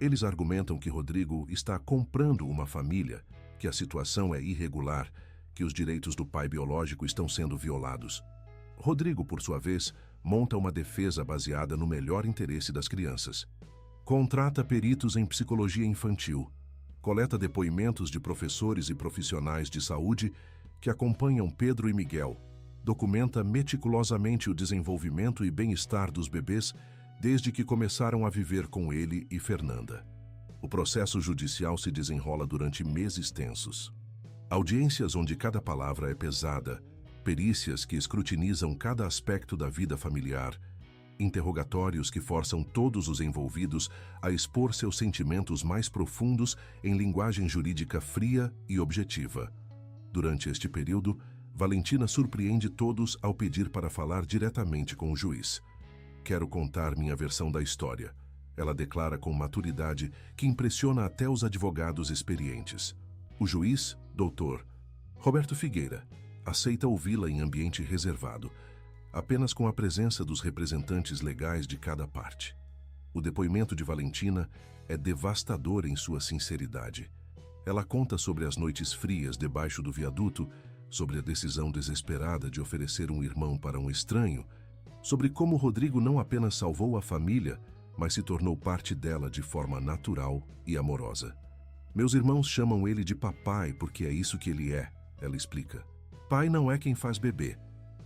Speaker 1: Eles argumentam que Rodrigo está comprando uma família, que a situação é irregular, que os direitos do pai biológico estão sendo violados. Rodrigo, por sua vez, monta uma defesa baseada no melhor interesse das crianças. Contrata peritos em psicologia infantil, coleta depoimentos de professores e profissionais de saúde que acompanham Pedro e Miguel, documenta meticulosamente o desenvolvimento e bem-estar dos bebês desde que começaram a viver com ele e Fernanda. O processo judicial se desenrola durante meses tensos. Audiências onde cada palavra é pesada, perícias que escrutinizam cada aspecto da vida familiar, interrogatórios que forçam todos os envolvidos a expor seus sentimentos mais profundos em linguagem jurídica fria e objetiva. Durante este período, Valentina surpreende todos ao pedir para falar diretamente com o juiz. Quero contar minha versão da história, ela declara com maturidade que impressiona até os advogados experientes. O juiz, doutor Roberto Figueira, aceita ouvi-la em ambiente reservado, apenas com a presença dos representantes legais de cada parte. O depoimento de Valentina é devastador em sua sinceridade. Ela conta sobre as noites frias debaixo do viaduto, sobre a decisão desesperada de oferecer um irmão para um estranho, sobre como Rodrigo não apenas salvou a família, mas se tornou parte dela de forma natural e amorosa. Meus irmãos chamam ele de papai porque é isso que ele é, ela explica. Pai não é quem faz bebê.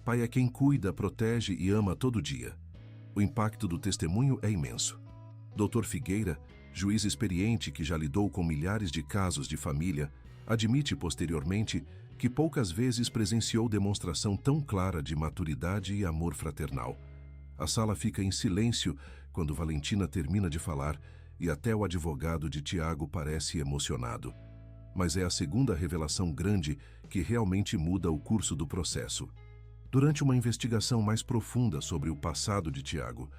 Speaker 1: Pai é quem cuida, protege e ama todo dia. O impacto do testemunho é imenso. Dr. Figueira, juiz experiente que já lidou com milhares de casos de família, admite posteriormente que poucas vezes presenciou demonstração tão clara de maturidade e amor fraternal. A sala fica em silêncio quando Valentina termina de falar e até o advogado de Tiago parece emocionado. Mas é a segunda revelação grande que realmente muda o curso do processo. Durante uma investigação mais profunda sobre o passado de Tiago,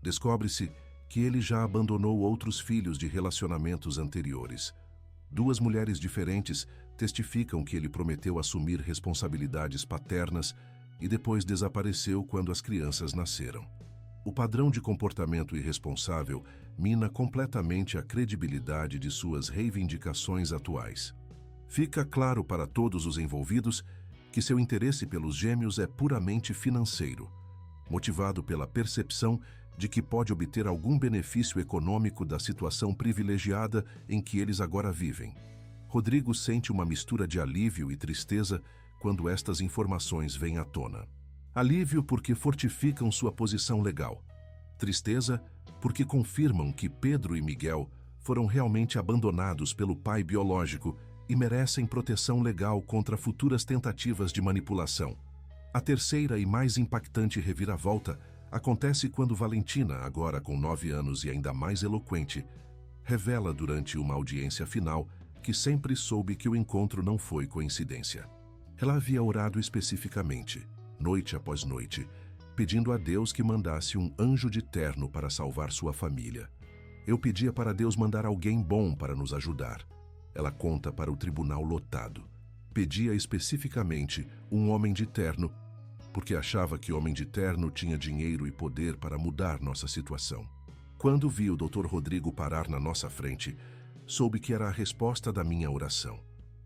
Speaker 1: descobre-se que ele já abandonou outros filhos de relacionamentos anteriores. 2 mulheres diferentes testificam que ele prometeu assumir responsabilidades paternas e depois desapareceu quando as crianças nasceram. O padrão de comportamento irresponsável mina completamente a credibilidade de suas reivindicações atuais. Fica claro para todos os envolvidos que seu interesse pelos gêmeos é puramente financeiro, motivado pela percepção de que pode obter algum benefício econômico da situação privilegiada em que eles agora vivem. Rodrigo sente uma mistura de alívio e tristeza quando estas informações vêm à tona. Alívio porque fortificam sua posição legal. Tristeza porque confirmam que Pedro e Miguel foram realmente abandonados pelo pai biológico e merecem proteção legal contra futuras tentativas de manipulação. A terceira e mais impactante reviravolta acontece quando Valentina, agora com 9 anos e ainda mais eloquente, revela durante uma audiência final que sempre soube que o encontro não foi coincidência. Ela havia orado especificamente, noite após noite, pedindo a Deus que mandasse um anjo de terno para salvar sua família. Eu pedia para Deus mandar alguém bom para nos ajudar. Ela conta para o tribunal lotado. Pedia especificamente um homem de terno, porque achava que homem de terno tinha dinheiro e poder para mudar nossa situação. Quando vi o Dr. Rodrigo parar na nossa frente, soube que era a resposta da minha oração.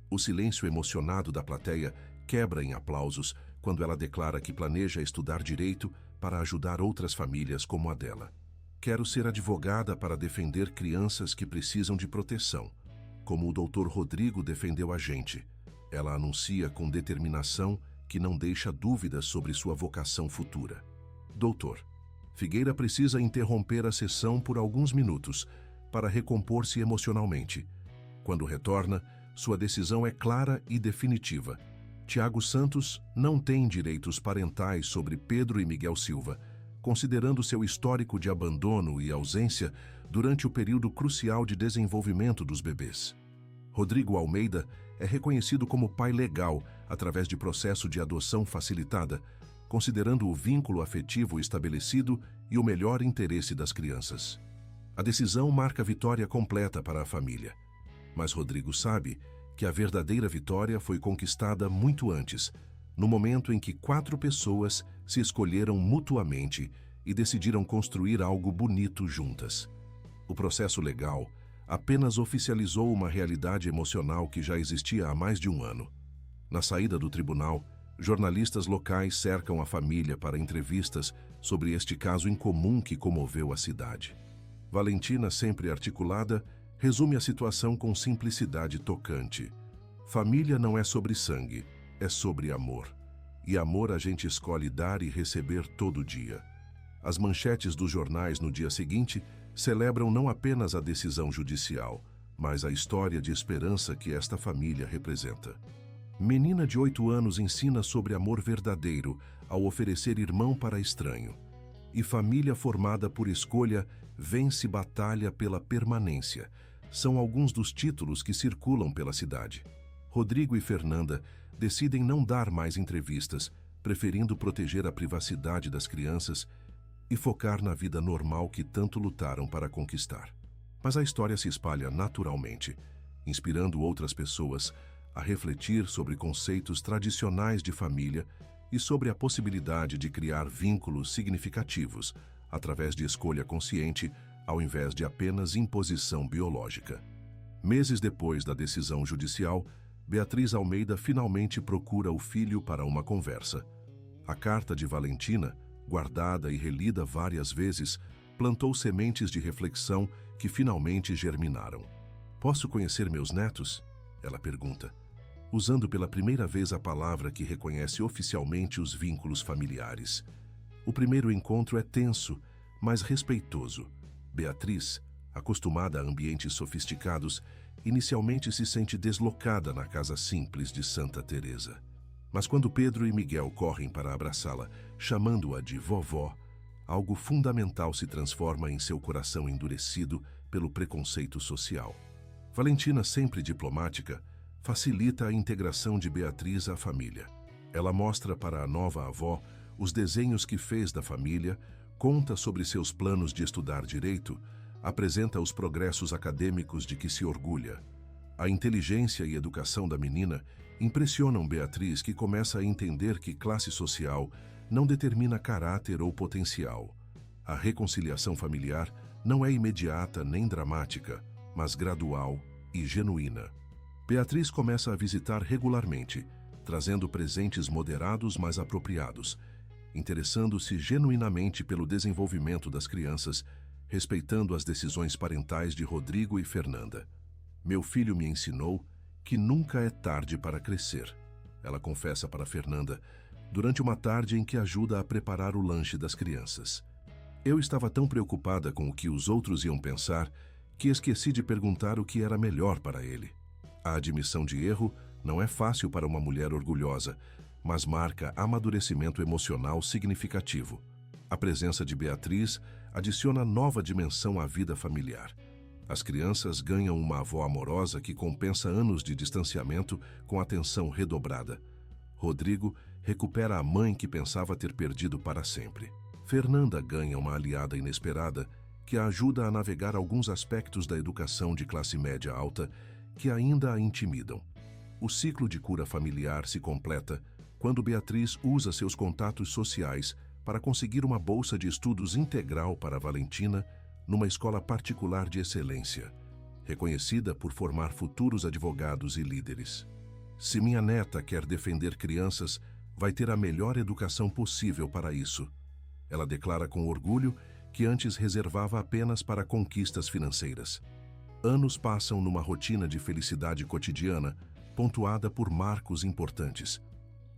Speaker 1: O silêncio emocionado da plateia quebra em aplausos quando ela declara que planeja estudar direito para ajudar outras famílias como a dela. Quero ser advogada para defender crianças que precisam de proteção, como o Dr. Rodrigo defendeu a gente. Ela anuncia com determinação que não deixa dúvidas sobre sua vocação futura. Doutor, Figueira precisa interromper a sessão por alguns minutos para recompor-se emocionalmente. Quando retorna, sua decisão é clara e definitiva. Tiago Santos não tem direitos parentais sobre Pedro e Miguel Silva, considerando seu histórico de abandono e ausência durante o período crucial de desenvolvimento dos bebês. Rodrigo Almeida é reconhecido como pai legal através de processo de adoção facilitada, considerando o vínculo afetivo estabelecido e o melhor interesse das crianças. A decisão marca vitória completa para a família, mas Rodrigo sabe que a verdadeira vitória foi conquistada muito antes, no momento em que 4 pessoas se escolheram mutuamente e decidiram construir algo bonito juntas. O processo legal apenas oficializou uma realidade emocional que já existia há mais de 1 ano. Na saída do tribunal, jornalistas locais cercam a família para entrevistas sobre este caso incomum que comoveu a cidade. Valentina, sempre articulada, resume a situação com simplicidade tocante. Família não é sobre sangue, é sobre amor. E amor a gente escolhe dar e receber todo dia. As manchetes dos jornais no dia seguinte celebram não apenas a decisão judicial, mas a história de esperança que esta família representa. Menina de 8 anos ensina sobre amor verdadeiro ao oferecer irmão para estranho. E família formada por escolha vence batalha pela permanência. São alguns dos títulos que circulam pela cidade. Rodrigo e Fernanda decidem não dar mais entrevistas, preferindo proteger a privacidade das crianças e focar na vida normal que tanto lutaram para conquistar. Mas a história se espalha naturalmente, inspirando outras pessoas a refletir sobre conceitos tradicionais de família e sobre a possibilidade de criar vínculos significativos através de escolha consciente ao invés de apenas imposição biológica. Meses depois da decisão judicial, Beatriz Almeida finalmente procura o filho para uma conversa. A carta de Valentina, guardada e relida várias vezes, plantou sementes de reflexão que finalmente germinaram. "Posso conhecer meus netos?" ela pergunta, usando pela primeira vez a palavra que reconhece oficialmente os vínculos familiares. O primeiro encontro é tenso, mas respeitoso. Beatriz, acostumada a ambientes sofisticados, inicialmente se sente deslocada na casa simples de Santa Teresa. Mas quando Pedro e Miguel correm para abraçá-la, chamando-a de vovó, algo fundamental se transforma em seu coração endurecido pelo preconceito social. Valentina, sempre diplomática, facilita a integração de Beatriz à família. Ela mostra para a nova avó os desenhos que fez da família, conta sobre seus planos de estudar direito, apresenta os progressos acadêmicos de que se orgulha. A inteligência e educação da menina impressionam Beatriz, que começa a entender que classe social não determina caráter ou potencial. A reconciliação familiar não é imediata nem dramática, mas gradual e genuína. Beatriz começa a visitar regularmente, trazendo presentes moderados mas apropriados, interessando-se genuinamente pelo desenvolvimento das crianças, respeitando as decisões parentais de Rodrigo e Fernanda. "Meu filho me ensinou que nunca é tarde para crescer", ela confessa para Fernanda, durante uma tarde em que ajuda a preparar o lanche das crianças. "Eu estava tão preocupada com o que os outros iam pensar que esqueci de perguntar o que era melhor para ele." A admissão de erro não é fácil para uma mulher orgulhosa, mas marca amadurecimento emocional significativo. A presença de Beatriz adiciona nova dimensão à vida familiar. As crianças ganham uma avó amorosa que compensa anos de distanciamento com atenção redobrada. Rodrigo recupera a mãe que pensava ter perdido para sempre. Fernanda ganha uma aliada inesperada que a ajuda a navegar alguns aspectos da educação de classe média alta que ainda a intimidam. O ciclo de cura familiar se completa quando Beatriz usa seus contatos sociais para conseguir uma bolsa de estudos integral para Valentina numa escola particular de excelência, reconhecida por formar futuros advogados e líderes. "Se minha neta quer defender crianças, vai ter a melhor educação possível para isso", ela declara com orgulho, que antes reservava apenas para conquistas financeiras. Anos passam numa rotina de felicidade cotidiana, pontuada por marcos importantes.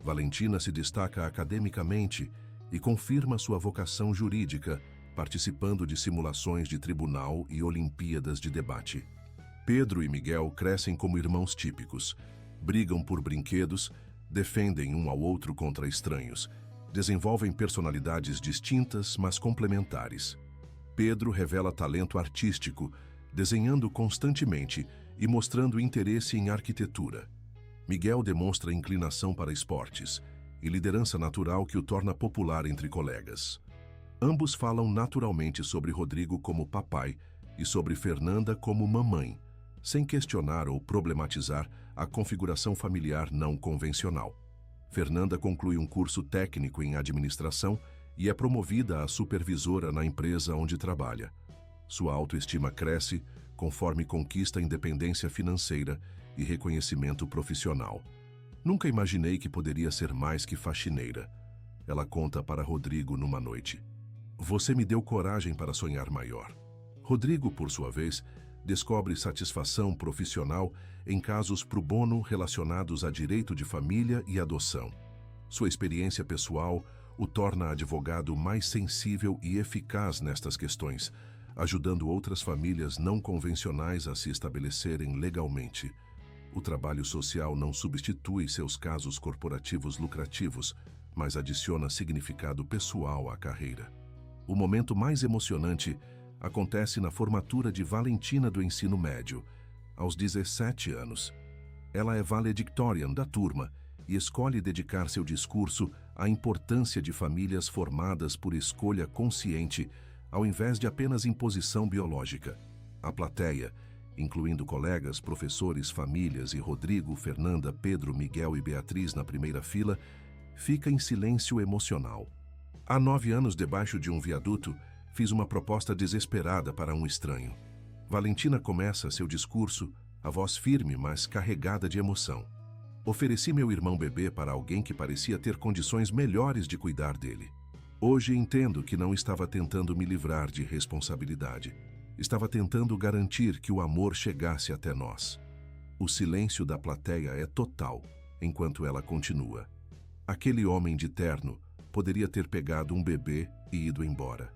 Speaker 1: Valentina se destaca academicamente e confirma sua vocação jurídica, participando de simulações de tribunal e olimpíadas de debate. Pedro e Miguel crescem como irmãos típicos, brigam por brinquedos, defendem um ao outro contra estranhos, desenvolvem personalidades distintas, mas complementares. Pedro revela talento artístico, desenhando constantemente e mostrando interesse em arquitetura. Miguel demonstra inclinação para esportes e liderança natural que o torna popular entre colegas. Ambos falam naturalmente sobre Rodrigo como papai e sobre Fernanda como mamãe, sem questionar ou problematizar a configuração familiar não convencional. Fernanda conclui um curso técnico em administração e é promovida a supervisora na empresa onde trabalha. Sua autoestima cresce conforme conquista independência financeira e reconhecimento profissional. "Nunca imaginei que poderia ser mais que faxineira", ela conta para Rodrigo numa noite. "Você me deu coragem para sonhar maior." Rodrigo, por sua vez, descobre satisfação profissional em casos pro bono relacionados a direito de família e adoção. Sua experiência pessoal o torna advogado mais sensível e eficaz nestas questões, ajudando outras famílias não convencionais a se estabelecerem legalmente. O trabalho social não substitui seus casos corporativos lucrativos, mas adiciona significado pessoal à carreira. O momento mais emocionante acontece na formatura de Valentina do ensino médio, aos 17 anos. Ela é valedictorian da turma e escolhe dedicar seu discurso à importância de famílias formadas por escolha consciente, ao invés de apenas imposição biológica. A plateia, incluindo colegas, professores, famílias e Rodrigo, Fernanda, Pedro, Miguel e Beatriz na primeira fila, fica em silêncio emocional. Há 9 anos debaixo de um viaduto, Fiz uma proposta desesperada para um estranho. Valentina começa seu discurso, a voz firme, mas carregada de emoção. Ofereci meu irmão bebê para alguém que parecia ter condições melhores de cuidar dele. Hoje entendo que não estava tentando me livrar de responsabilidade. Estava tentando garantir que o amor chegasse até nós. O silêncio da plateia é total, enquanto ela continua. Aquele homem de terno poderia ter pegado um bebê e ido embora.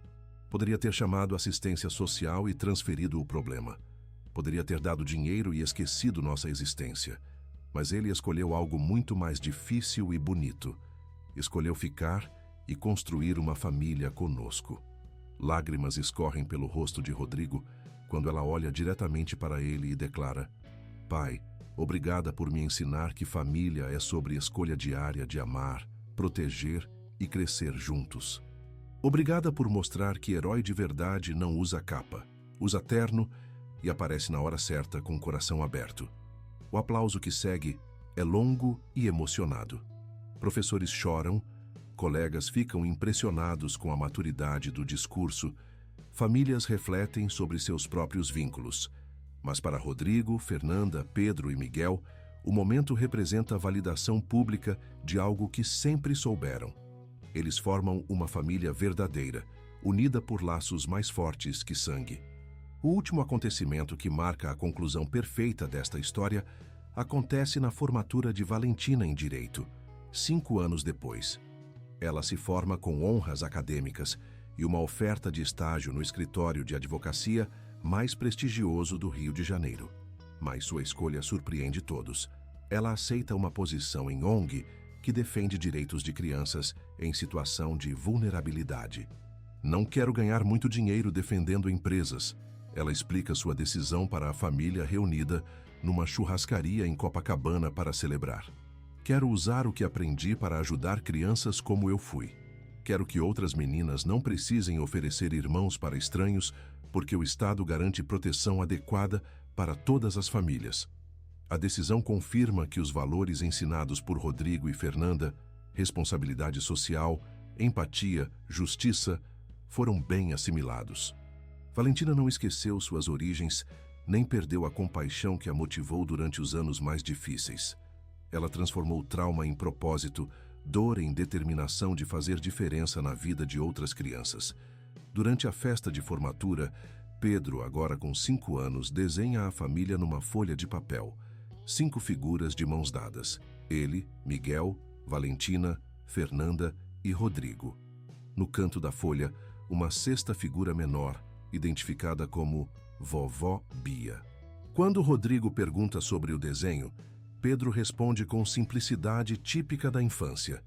Speaker 1: Poderia ter chamado assistência social e transferido o problema. Poderia ter dado dinheiro e esquecido nossa existência. Mas ele escolheu algo muito mais difícil e bonito. Escolheu ficar e construir uma família conosco. Lágrimas escorrem pelo rosto de Rodrigo quando ela olha diretamente para ele e declara: Pai, obrigada por me ensinar que família é sobre escolha diária de amar, proteger e crescer juntos. Obrigada por mostrar que herói de verdade não usa capa, usa terno e aparece na hora certa com o coração aberto. O aplauso que segue é longo e emocionado. Professores choram, colegas ficam impressionados com a maturidade do discurso, famílias refletem sobre seus próprios vínculos. Mas para Rodrigo, Fernanda, Pedro e Miguel, o momento representa a validação pública de algo que sempre souberam. Eles formam uma família verdadeira, unida por laços mais fortes que sangue. O último acontecimento que marca a conclusão perfeita desta história acontece na formatura de Valentina em Direito, 5 anos depois. Ela se forma com honras acadêmicas e uma oferta de estágio no escritório de advocacia mais prestigioso do Rio de Janeiro. Mas sua escolha surpreende todos. Ela aceita uma posição em ONG que defende direitos de crianças em situação de vulnerabilidade. Não quero ganhar muito dinheiro defendendo empresas. Ela explica sua decisão para a família reunida numa churrascaria em Copacabana para celebrar. Quero usar o que aprendi para ajudar crianças como eu fui. Quero que outras meninas não precisem oferecer irmãos para estranhos, porque o Estado garante proteção adequada para todas as famílias. A decisão confirma que os valores ensinados por Rodrigo e Fernanda, responsabilidade social, empatia, justiça, foram bem assimilados. Valentina não esqueceu suas origens, nem perdeu a compaixão que a motivou durante os anos mais difíceis. Ela transformou trauma em propósito, dor em determinação de fazer diferença na vida de outras crianças. Durante a festa de formatura, Pedro, agora com 5 anos, desenha a família numa folha de papel. 5 figuras de mãos dadas. Ele, Miguel, Valentina, Fernanda e Rodrigo. No canto da folha, uma 6ª figura menor, identificada como Vovó Bia. Quando Rodrigo pergunta sobre o desenho, Pedro responde com simplicidade típica da infância.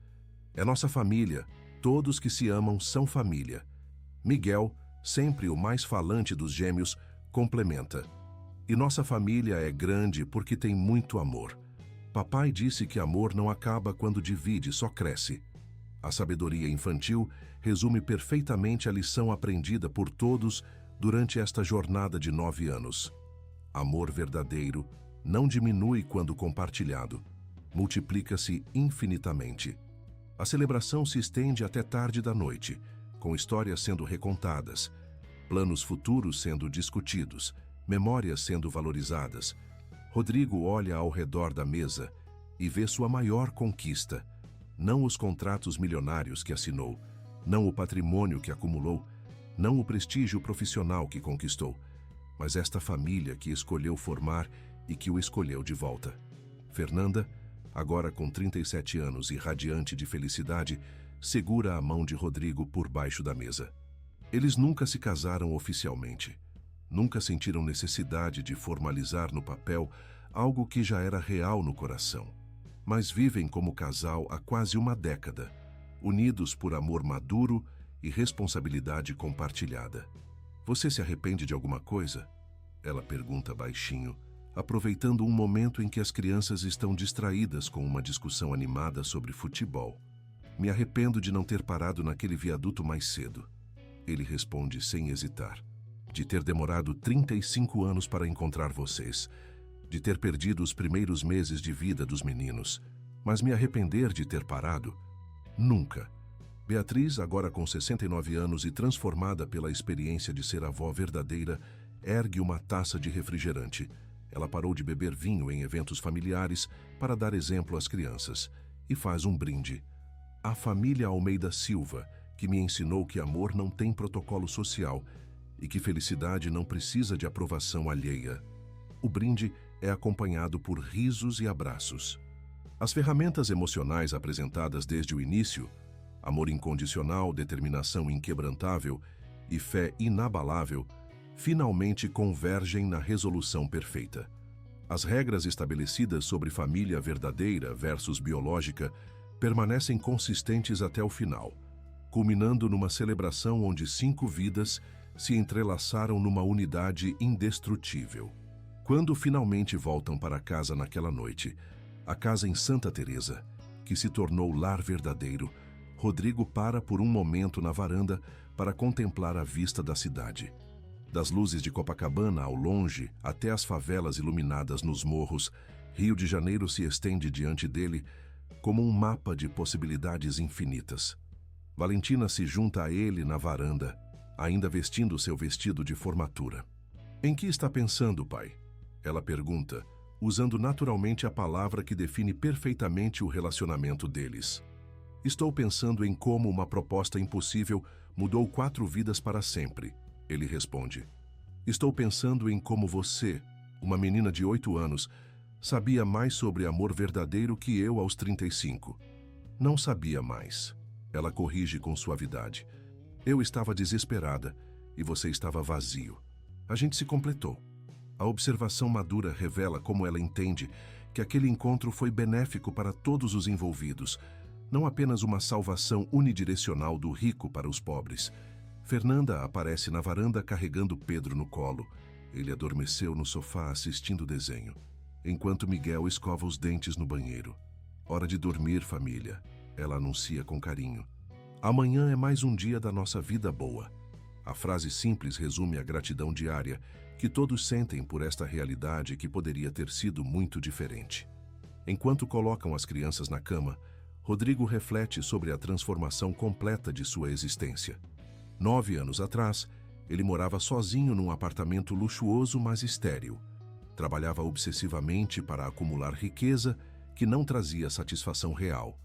Speaker 1: É nossa família, todos que se amam são família. Miguel, sempre o mais falante dos gêmeos, complementa. E nossa família é grande porque tem muito amor. Papai disse que amor não acaba quando divide, só cresce. A sabedoria infantil resume perfeitamente a lição aprendida por todos durante esta jornada de 9 anos. Amor verdadeiro não diminui quando compartilhado, multiplica-se infinitamente. A celebração se estende até tarde da noite, com histórias sendo recontadas, planos futuros sendo discutidos, memórias sendo valorizadas. Rodrigo olha ao redor da mesa e vê sua maior conquista, não os contratos milionários que assinou, não o patrimônio que acumulou, não o prestígio profissional que conquistou, mas esta família que escolheu formar e que o escolheu de volta. Fernanda, agora com 37 anos e radiante de felicidade, segura a mão de Rodrigo por baixo da mesa. Eles nunca se casaram oficialmente. Nunca sentiram necessidade de formalizar no papel algo que já era real no coração. Mas vivem como casal há quase uma década, unidos por amor maduro e responsabilidade compartilhada. Você se arrepende de alguma coisa? Ela pergunta baixinho, aproveitando um momento em que as crianças estão distraídas com uma discussão animada sobre futebol. Me arrependo de não ter parado naquele viaduto mais cedo. Ele responde sem hesitar. De ter demorado 35 anos para encontrar vocês, de ter perdido os primeiros meses de vida dos meninos, mas me arrepender de ter parado? Nunca. Beatriz, agora com 69 anos e transformada pela experiência de ser avó verdadeira, ergue uma taça de refrigerante. Ela parou de beber vinho em eventos familiares para dar exemplo às crianças e faz um brinde. A família Almeida Silva, que me ensinou que amor não tem protocolo social e que felicidade não precisa de aprovação alheia. O brinde é acompanhado por risos e abraços. As ferramentas emocionais apresentadas desde o início, amor incondicional, determinação inquebrantável e fé inabalável, finalmente convergem na resolução perfeita. As regras estabelecidas sobre família verdadeira versus biológica permanecem consistentes até o final, culminando numa celebração onde 5 vidas se entrelaçaram numa unidade indestrutível. Quando finalmente voltam para casa naquela noite, a casa em Santa Teresa, que se tornou lar verdadeiro, Rodrigo para por um momento na varanda para contemplar a vista da cidade. Das luzes de Copacabana ao longe até as favelas iluminadas nos morros, Rio de Janeiro se estende diante dele como um mapa de possibilidades infinitas. Valentina se junta a ele na varanda, ainda vestindo seu vestido de formatura. "Em que está pensando, pai?" ela pergunta, usando naturalmente a palavra que define perfeitamente o relacionamento deles. "Estou pensando em como uma proposta impossível mudou 4 vidas para sempre", ele responde. "Estou pensando em como você, uma menina de 8 anos, sabia mais sobre amor verdadeiro que eu aos 35. Não sabia mais." Ela corrige com suavidade. "Eu estava desesperada e você estava vazio. A gente se completou." A observação madura revela como ela entende que aquele encontro foi benéfico para todos os envolvidos, não apenas uma salvação unidirecional do rico para os pobres. Fernanda aparece na varanda carregando Pedro no colo. Ele adormeceu no sofá assistindo desenho, enquanto Miguel escova os dentes no banheiro. "Hora de dormir, família", ela anuncia com carinho. "Amanhã é mais um dia da nossa vida boa." A frase simples resume a gratidão diária que todos sentem por esta realidade que poderia ter sido muito diferente. Enquanto colocam as crianças na cama, Rodrigo reflete sobre a transformação completa de sua existência. 9 anos atrás, ele morava sozinho num apartamento luxuoso, mas estéril. Trabalhava obsessivamente para acumular riqueza que não trazia satisfação real.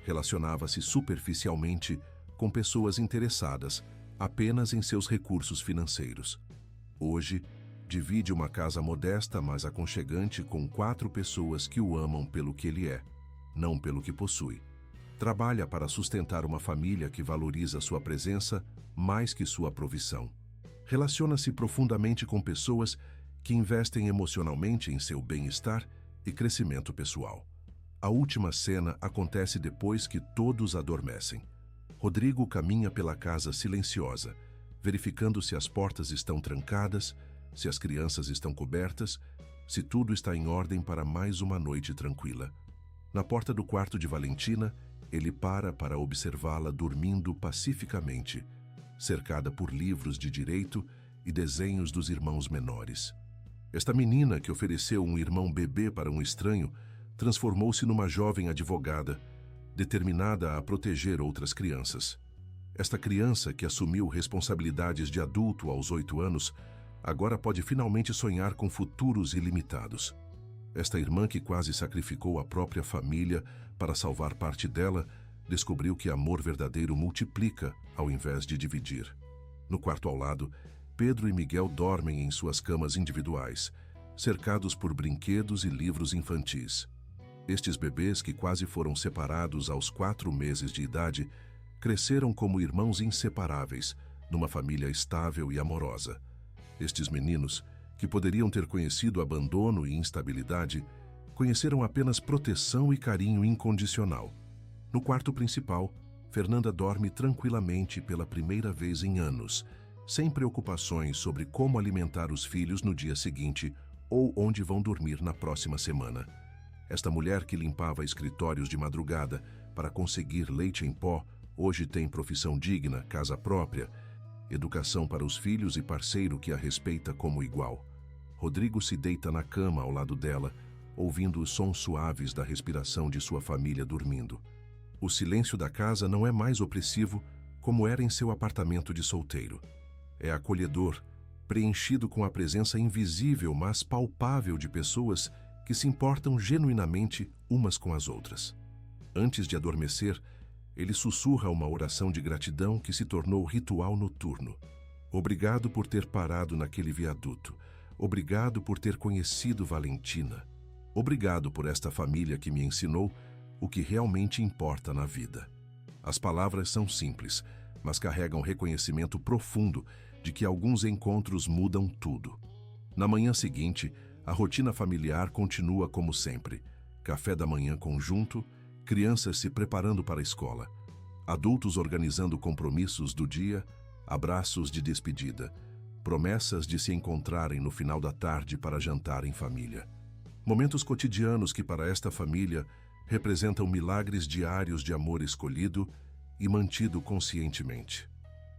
Speaker 1: Relacionava-se superficialmente com pessoas interessadas apenas em seus recursos financeiros. Hoje, divide uma casa modesta, mas aconchegante com 4 pessoas que o amam pelo que ele é, não pelo que possui. Trabalha para sustentar uma família que valoriza sua presença mais que sua provisão. Relaciona-se profundamente com pessoas que investem emocionalmente em seu bem-estar e crescimento pessoal. A última cena acontece depois que todos adormecem. Rodrigo caminha pela casa silenciosa, verificando se as portas estão trancadas, se as crianças estão cobertas, se tudo está em ordem para mais uma noite tranquila. Na porta do quarto de Valentina, ele para observá-la dormindo pacificamente, cercada por livros de direito e desenhos dos irmãos menores. Esta menina que ofereceu um irmão bebê para um estranho transformou-se numa jovem advogada, determinada a proteger outras crianças. Esta criança, que assumiu responsabilidades de adulto aos 8 anos, agora pode finalmente sonhar com futuros ilimitados. Esta irmã, que quase sacrificou a própria família para salvar parte dela, descobriu que amor verdadeiro multiplica ao invés de dividir. No quarto ao lado, Pedro e Miguel dormem em suas camas individuais, cercados por brinquedos e livros infantis. Estes bebês, que quase foram separados aos 4 meses de idade, cresceram como irmãos inseparáveis, numa família estável e amorosa. Estes meninos, que poderiam ter conhecido abandono e instabilidade, conheceram apenas proteção e carinho incondicional. No quarto principal, Fernanda dorme tranquilamente pela primeira vez em anos, sem preocupações sobre como alimentar os filhos no dia seguinte ou onde vão dormir na próxima semana. Esta mulher, que limpava escritórios de madrugada para conseguir leite em pó, hoje tem profissão digna, casa própria, educação para os filhos e parceiro que a respeita como igual. Rodrigo se deita na cama ao lado dela, ouvindo os sons suaves da respiração de sua família dormindo. O silêncio da casa não é mais opressivo como era em seu apartamento de solteiro. É acolhedor, preenchido com a presença invisível, mas palpável de pessoas que se importam genuinamente umas com as outras. Antes de adormecer, ele sussurra uma oração de gratidão que se tornou ritual noturno. Obrigado por ter parado naquele viaduto. Obrigado por ter conhecido Valentina. Obrigado por esta família que me ensinou o que realmente importa na vida. As palavras são simples, mas carregam reconhecimento profundo de que alguns encontros mudam tudo. Na manhã seguinte, a rotina familiar continua como sempre. Café da manhã conjunto, crianças se preparando para a escola, adultos organizando compromissos do dia, abraços de despedida, promessas de se encontrarem no final da tarde para jantar em família. Momentos cotidianos que para esta família representam milagres diários de amor escolhido e mantido conscientemente.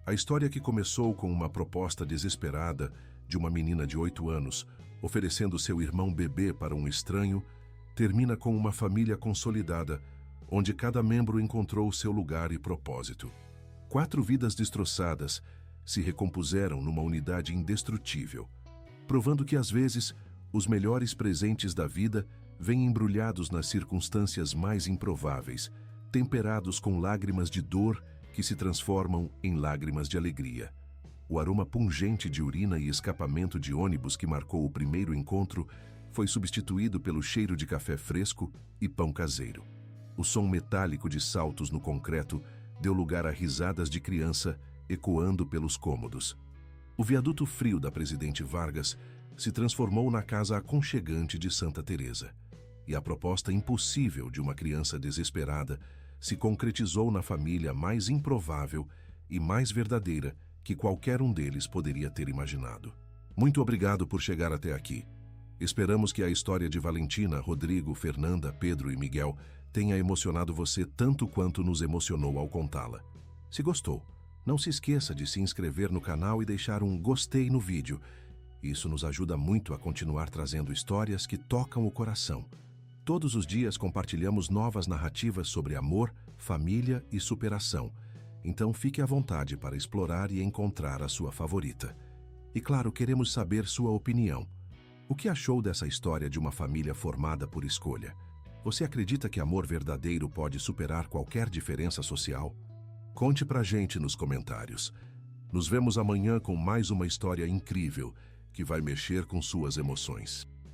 Speaker 1: A história que começou com uma proposta desesperada de uma menina de 8 anos oferecendo seu irmão bebê para um estranho, termina com uma família consolidada, onde cada membro encontrou seu lugar e propósito. 4 vidas destroçadas se recompuseram numa unidade indestrutível, provando que às vezes os melhores presentes da vida vêm embrulhados nas circunstâncias mais improváveis, temperados com lágrimas de dor que se transformam em lágrimas de alegria. O aroma pungente de urina e escapamento de ônibus que marcou o primeiro encontro foi substituído pelo cheiro de café fresco e pão caseiro. O som metálico de saltos no concreto deu lugar a risadas de criança ecoando pelos cômodos. O viaduto frio da Presidente Vargas se transformou na casa aconchegante de Santa Teresa, e a proposta impossível de uma criança desesperada se concretizou na família mais improvável e mais verdadeira que qualquer um deles poderia ter imaginado. Muito obrigado por chegar até aqui. Esperamos que a história de Valentina, Rodrigo, Fernanda, Pedro e Miguel tenha emocionado você tanto quanto nos emocionou ao contá-la. Se gostou, não se esqueça de se inscrever no canal e deixar um gostei no vídeo. Isso nos ajuda muito a continuar trazendo histórias que tocam o coração. Todos os dias compartilhamos novas narrativas sobre amor, família e superação. Então fique à vontade para explorar e encontrar a sua favorita. E claro, queremos saber sua opinião. O que achou dessa história de uma família formada por escolha? Você acredita que amor verdadeiro pode superar qualquer diferença social? Conte pra gente nos comentários. Nos vemos amanhã com mais uma história incrível que vai mexer com suas emoções.